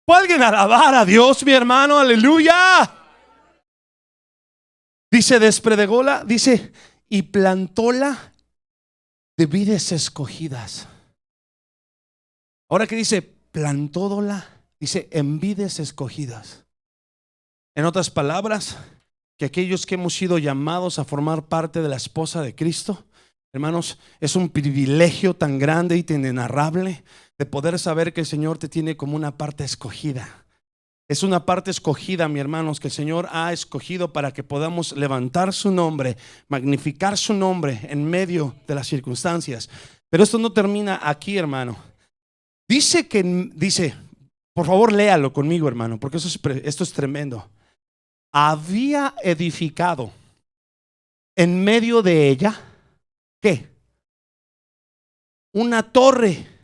¿Puede alguien alabar a Dios, mi hermano? Aleluya. Dice despedrególa, dice, y plantóla de vides escogidas. Ahora que dice plantódola, dice en vides escogidas. En otras palabras, que aquellos que hemos sido llamados a formar parte de la esposa de Cristo, hermanos, es un privilegio tan grande y tan inenarrable de poder saber que el Señor te tiene como una parte escogida. Es una parte escogida, mi hermanos, que el Señor ha escogido para que podamos levantar su nombre, magnificar su nombre en medio de las circunstancias. Pero esto no termina aquí, hermano. Dice, por favor léalo conmigo, hermano, porque esto es tremendo. Había edificado en medio de ella, ¿qué? Una torre.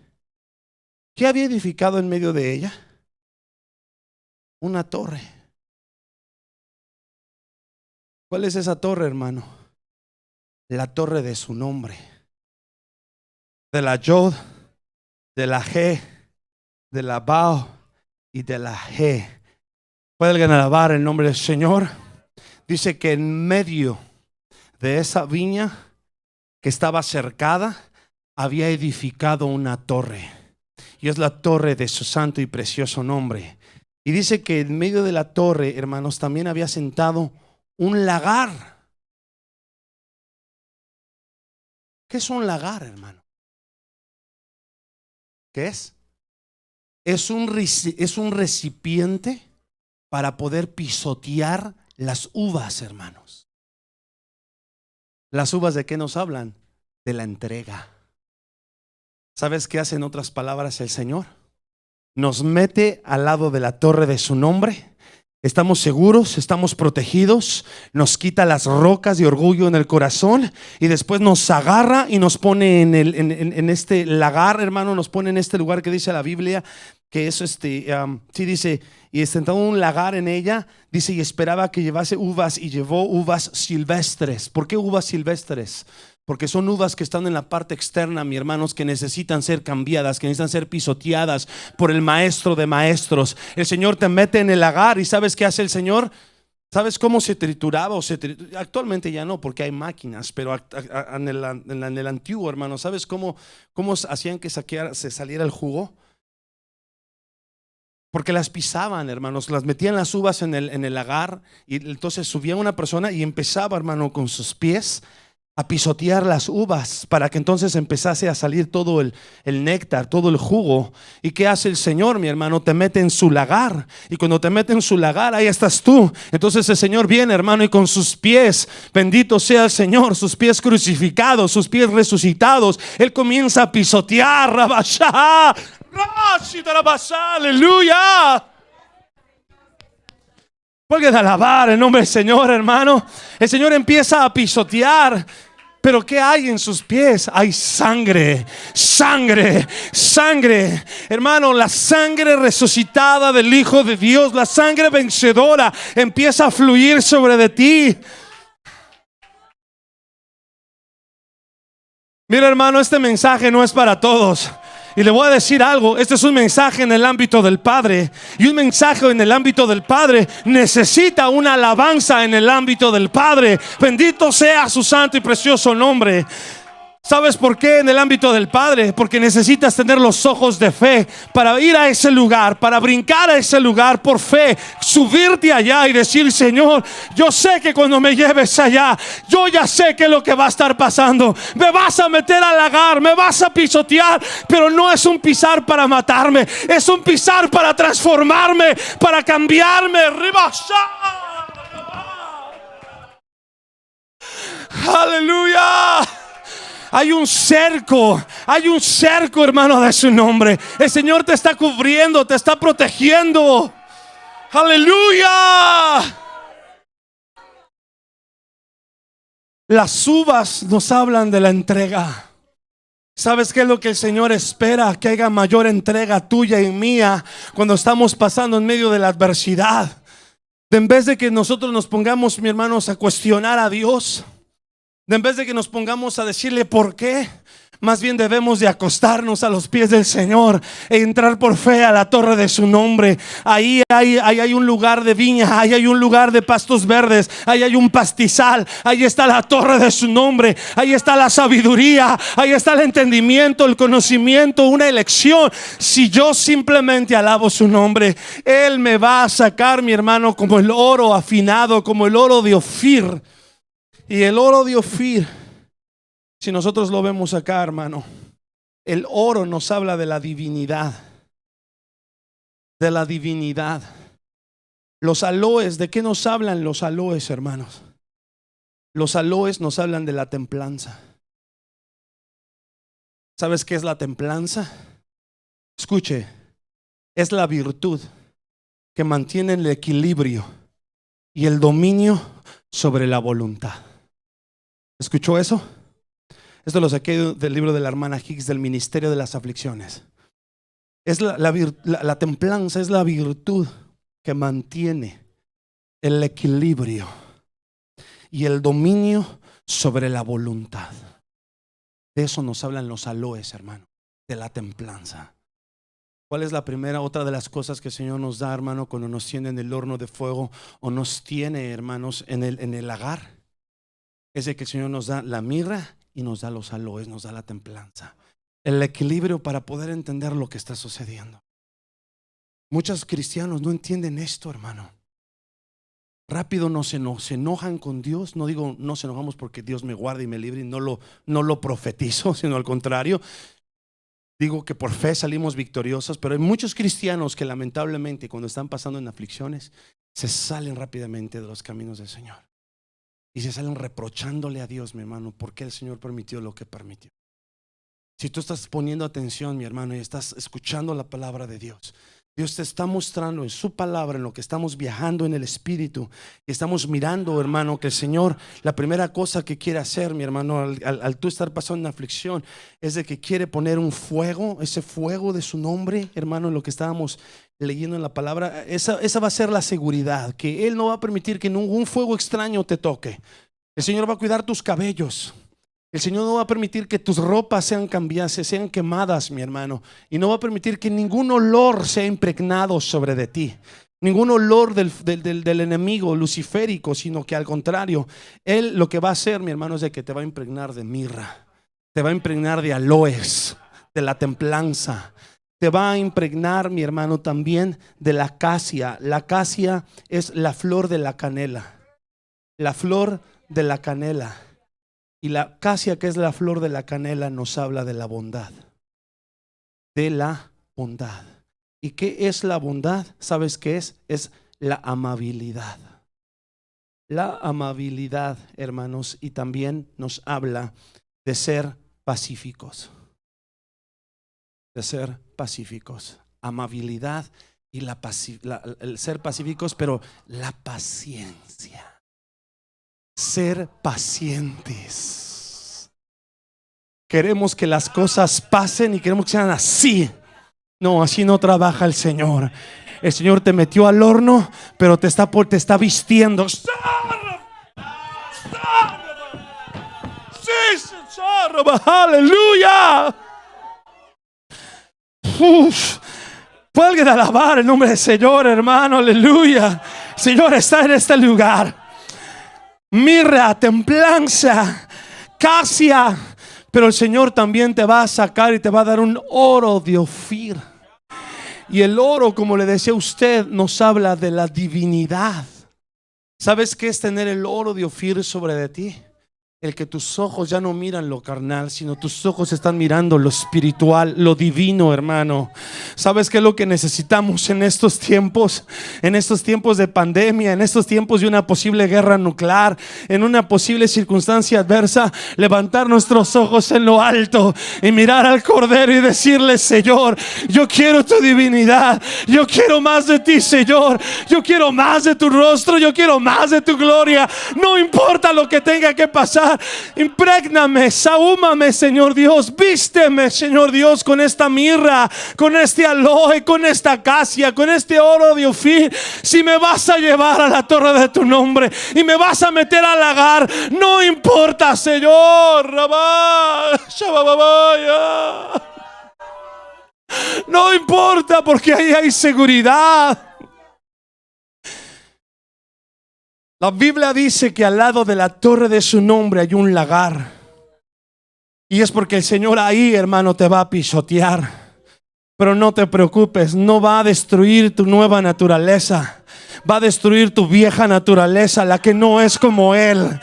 ¿Qué había edificado en medio de ella? Una torre. ¿Cuál es esa torre, hermano? La torre de su nombre. De la Yod, de la G, de la Bao y de la G. ¿Puede alguien alabar el nombre del Señor? Dice que en medio de esa viña que estaba cercada, había edificado una torre. Y es la torre de su santo y precioso nombre. Y dice que en medio de la torre, hermanos, también había sentado un lagar. ¿Qué es un lagar, hermano? ¿Qué es? Es un recipiente para poder pisotear las uvas, hermanos. ¿Las uvas de qué nos hablan? De la entrega. ¿Sabes qué hace en otras palabras el Señor? Nos mete al lado de la torre de su nombre. Estamos seguros, estamos protegidos, nos quita las rocas de orgullo en el corazón y después nos agarra y nos pone en este lagar, hermano, nos pone en este lugar que dice la Biblia, que es sí dice, y sentado en un lagar en ella, dice, y esperaba que llevase uvas y llevó uvas silvestres. ¿Por qué uvas silvestres? Porque son uvas que están en la parte externa, mi hermanos, que necesitan ser cambiadas, que necesitan ser pisoteadas por el maestro de maestros. El Señor te mete en el lagar y ¿sabes qué hace el Señor? ¿Sabes cómo se trituraba? Actualmente ya no, porque hay máquinas, pero en el antiguo, hermano, ¿sabes cómo hacían que se saliera el jugo? Porque las pisaban, hermanos, las metían las uvas en el lagar y entonces subía una persona y empezaba, hermano, con sus pies a pisotear las uvas para que entonces empezase a salir todo el néctar, todo el jugo. ¿Y qué hace el Señor, mi hermano? Te mete en su lagar, y cuando te mete en su lagar, ahí estás tú. Entonces el Señor viene, hermano, y con sus pies, bendito sea el Señor, sus pies crucificados, sus pies resucitados, Él comienza a pisotear, rabashá, aleluya. Pueden alabar el nombre del Señor, hermano. El Señor empieza a pisotear. Pero ¿qué hay en sus pies? Hay sangre, sangre, sangre. Hermano, la sangre resucitada del Hijo de Dios, la sangre vencedora empieza a fluir sobre de ti. Mira, hermano, este mensaje no es para todos. Y le voy a decir algo, este es un mensaje en el ámbito del Padre. Y un mensaje en el ámbito del Padre necesita una alabanza en el ámbito del Padre. Bendito sea su santo y precioso nombre. ¿Sabes por qué en el ámbito del Padre? Porque necesitas tener los ojos de fe para ir a ese lugar, para brincar a ese lugar por fe, subirte allá y decir: Señor, yo sé que cuando me lleves allá, yo ya sé qué es lo que va a estar pasando. Me vas a meter al lagar, me vas a pisotear, pero no es un pisar para matarme, es un pisar para transformarme, para cambiarme. Aleluya. Hay un cerco, hermano, de su nombre. El Señor te está cubriendo, te está protegiendo. Aleluya. Las uvas nos hablan de la entrega. ¿Sabes qué es lo que el Señor espera? Que haya mayor entrega tuya y mía cuando estamos pasando en medio de la adversidad. En vez de que nosotros nos pongamos, mi hermanos, a cuestionar a Dios, en vez de que nos pongamos a decirle por qué, más bien debemos de acostarnos a los pies del Señor e entrar por fe a la torre de su nombre. Ahí hay un lugar de viña, ahí hay un lugar de pastos verdes, ahí hay un pastizal, ahí está la torre de su nombre, ahí está la sabiduría, ahí está el entendimiento, el conocimiento, una elección. Si yo simplemente alabo su nombre, Él me va a sacar, mi hermano, como el oro afinado, como el oro de Ofir. Y el oro de Ofir, si nosotros lo vemos acá, hermano, el oro nos habla de la divinidad. De la divinidad. Los aloes, ¿de qué nos hablan los aloes, hermanos? Los aloes nos hablan de la templanza. ¿Sabes qué es la templanza? Escuche, es la virtud que mantiene el equilibrio y el dominio sobre la voluntad. ¿Escuchó eso? Esto lo saqué del libro de la hermana Hicks, del Ministerio de las Aflicciones. Es la templanza es la virtud que mantiene el equilibrio y el dominio sobre la voluntad. De eso nos hablan los aloes, hermano, de la templanza. ¿Cuál es la primera, otra de las cosas que el Señor nos da, hermano, cuando nos tiene en el horno de fuego o nos tiene, hermanos, en el lagar? Es de que el Señor nos da la mirra y nos da los aloes, nos da la templanza, el equilibrio para poder entender lo que está sucediendo. Muchos cristianos no entienden esto, hermano. Rápido se enojan con Dios. No digo nos enojamos porque Dios me guarde y me libre, y no lo profetizo, sino al contrario. Digo que por fe salimos victoriosos, pero hay muchos cristianos que lamentablemente cuando están pasando en aflicciones se salen rápidamente de los caminos del Señor. y se salen reprochándole a Dios, mi hermano, por qué el Señor permitió lo que permitió. Si tú estás poniendo atención, mi hermano, y estás escuchando la palabra de Dios, Dios te está mostrando en su palabra, en lo que estamos viajando en el Espíritu, y estamos mirando, hermano, que el Señor, la primera cosa que quiere hacer, mi hermano, al tú estar pasando una aflicción, es de que quiere poner un fuego, ese fuego de su nombre, hermano, en lo que estábamos leyendo en la palabra. Esa va a ser la seguridad, que Él no va a permitir que ningún fuego extraño te toque. El Señor va a cuidar tus cabellos. El Señor no va a permitir que tus ropas sean cambiadas, sean quemadas, mi hermano. Y no va a permitir que ningún olor sea impregnado sobre de ti. Ningún olor del enemigo luciférico, sino que al contrario, Él lo que va a hacer, mi hermano, es de que te va a impregnar de mirra. Te va a impregnar de aloes, de la templanza. Te va a impregnar, mi hermano, también de la acacia. La acacia es la flor de la canela. La flor de la canela. Y la acacia, que es la flor de la canela, nos habla de la bondad. De la bondad. ¿Y qué es la bondad? ¿Sabes qué es? Es la amabilidad. La amabilidad, hermanos, y también nos habla de ser pacíficos. De ser pacíficos. Amabilidad y el ser pacíficos, pero la paciencia. Ser pacientes. Queremos que las cosas pasen y queremos que sean así. No, así no trabaja el Señor. El Señor te metió al horno, pero te está vistiendo. Sí, aleluya. Puede alguien alabar el nombre del Señor, hermano, aleluya. El Señor está en este lugar. Mirra, templanza, acacia, pero el Señor también te va a sacar y te va a dar un oro de Ofir. Y el oro, como le decía a usted, nos habla de la divinidad. ¿Sabes qué es tener el oro de Ofir sobre de ti? El que tus ojos ya no miran lo carnal, sino tus ojos están mirando lo espiritual, lo divino, hermano. ¿Sabes qué es lo que necesitamos en estos tiempos? En estos tiempos de pandemia, en estos tiempos de una posible guerra nuclear, en una posible circunstancia adversa, levantar nuestros ojos en lo alto y mirar al Cordero y decirle: Señor, yo quiero tu divinidad, yo quiero más de ti, Señor, yo quiero más de tu rostro, yo quiero más de tu gloria. No importa lo que tenga que pasar. Imprégname, sahúmame, Señor Dios. Vísteme, Señor Dios, con esta mirra, con este aloe, con esta acacia, con este oro de Ofir. Si me vas a llevar a la torre de tu nombre y me vas a meter al lagar, no importa, Señor. No importa, porque ahí hay seguridad. La Biblia dice que al lado de la torre de su nombre hay un lagar. Y es porque el Señor ahí, hermano, te va a pisotear. Pero no te preocupes, no va a destruir tu nueva naturaleza. Va a destruir tu vieja naturaleza, la que no es como Él.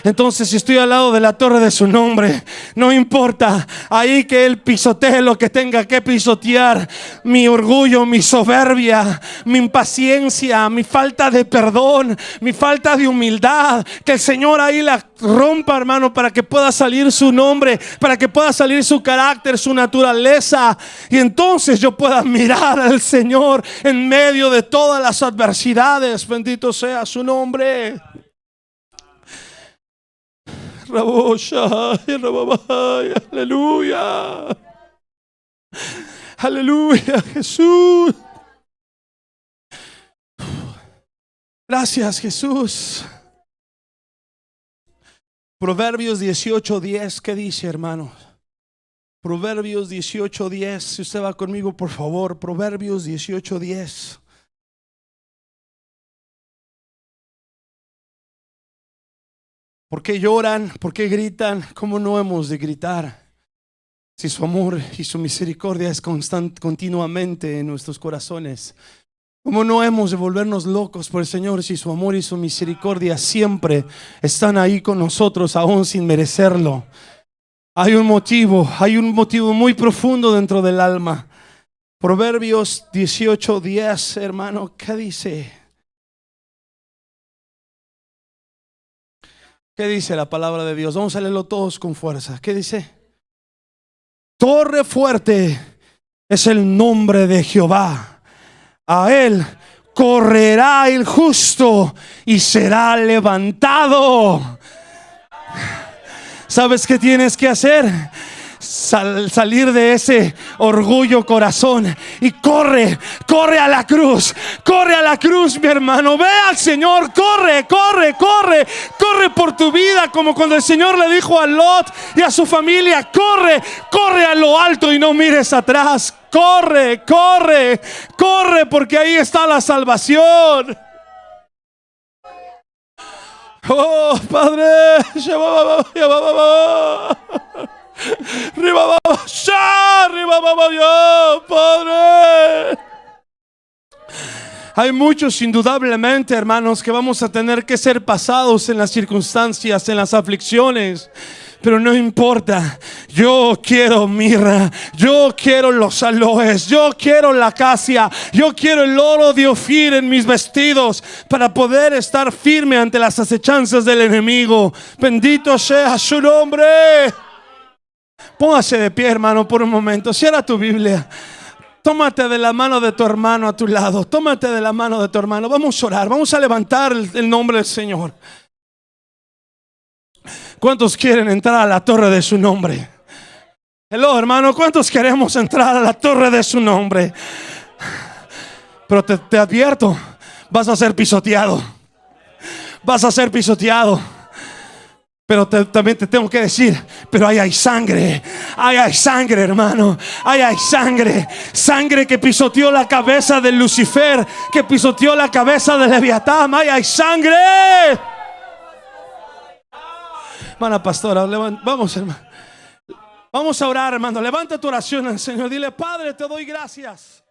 Entonces, si estoy al lado de la torre de su nombre, no importa, ahí que Él pisotee lo que tenga que pisotear. Mi orgullo, mi soberbia, mi impaciencia, mi falta de perdón, mi falta de humildad, que el Señor ahí la rompa, hermano, para que pueda salir su nombre, para que pueda salir su carácter, su naturaleza. Y entonces yo pueda mirar al Señor en medio de todas las adversidades. Bendito sea su nombre. Aleluya. Aleluya, Jesús. Gracias, Jesús. Proverbios 18:10, ¿qué dice, hermano? Proverbios 18:10. Si usted va conmigo, por favor. Proverbios 18:10. ¿Por qué lloran? ¿Por qué gritan? ¿Cómo no hemos de gritar? Si su amor y su misericordia es continuamente en nuestros corazones. ¿Cómo no hemos de volvernos locos por el Señor si su amor y su misericordia siempre están ahí con nosotros, aún sin merecerlo? Hay un motivo muy profundo dentro del alma. Proverbios 18:10, hermano, ¿qué dice? ¿Qué dice la palabra de Dios? Vamos a leerlo todos con fuerza. ¿Qué dice? Torre fuerte es el nombre de Jehová. A él correrá el justo y será levantado. ¿Sabes qué tienes que hacer? Salir de ese orgullo corazón y corre a la cruz, mi hermano. Ve al Señor, corre por tu vida, como cuando el Señor le dijo a Lot y a su familia: corre a lo alto y no mires atrás. Corre, porque ahí está la salvación. Oh, Padre, Padre. Hay muchos, indudablemente, hermanos, que vamos a tener que ser pasados en las circunstancias, en las aflicciones. Pero no importa, yo quiero mirra, yo quiero los aloes, yo quiero la acacia, yo quiero el oro de Ofir en mis vestidos para poder estar firme ante las acechanzas del enemigo. Bendito sea su nombre. Póngase de pie, hermano, por un momento. Cierra tu Biblia. Tómate de la mano de tu hermano a tu lado. Tómate de la mano de tu hermano. Vamos a orar, vamos a levantar el nombre del Señor. ¿Cuántos quieren entrar a la torre de su nombre? Hello, hermano, ¿cuántos queremos entrar a la torre de su nombre? Pero te advierto, vas a ser pisoteado. Vas a ser pisoteado. Pero también te tengo que decir, pero ahí hay sangre, hermano, ahí hay sangre que pisoteó la cabeza de Lucifer, que pisoteó la cabeza de Leviatán. Ahí hay sangre. Hermana pastora, vamos, hermano, vamos a orar, hermano. Levanta tu oración al Señor, dile: Padre, te doy gracias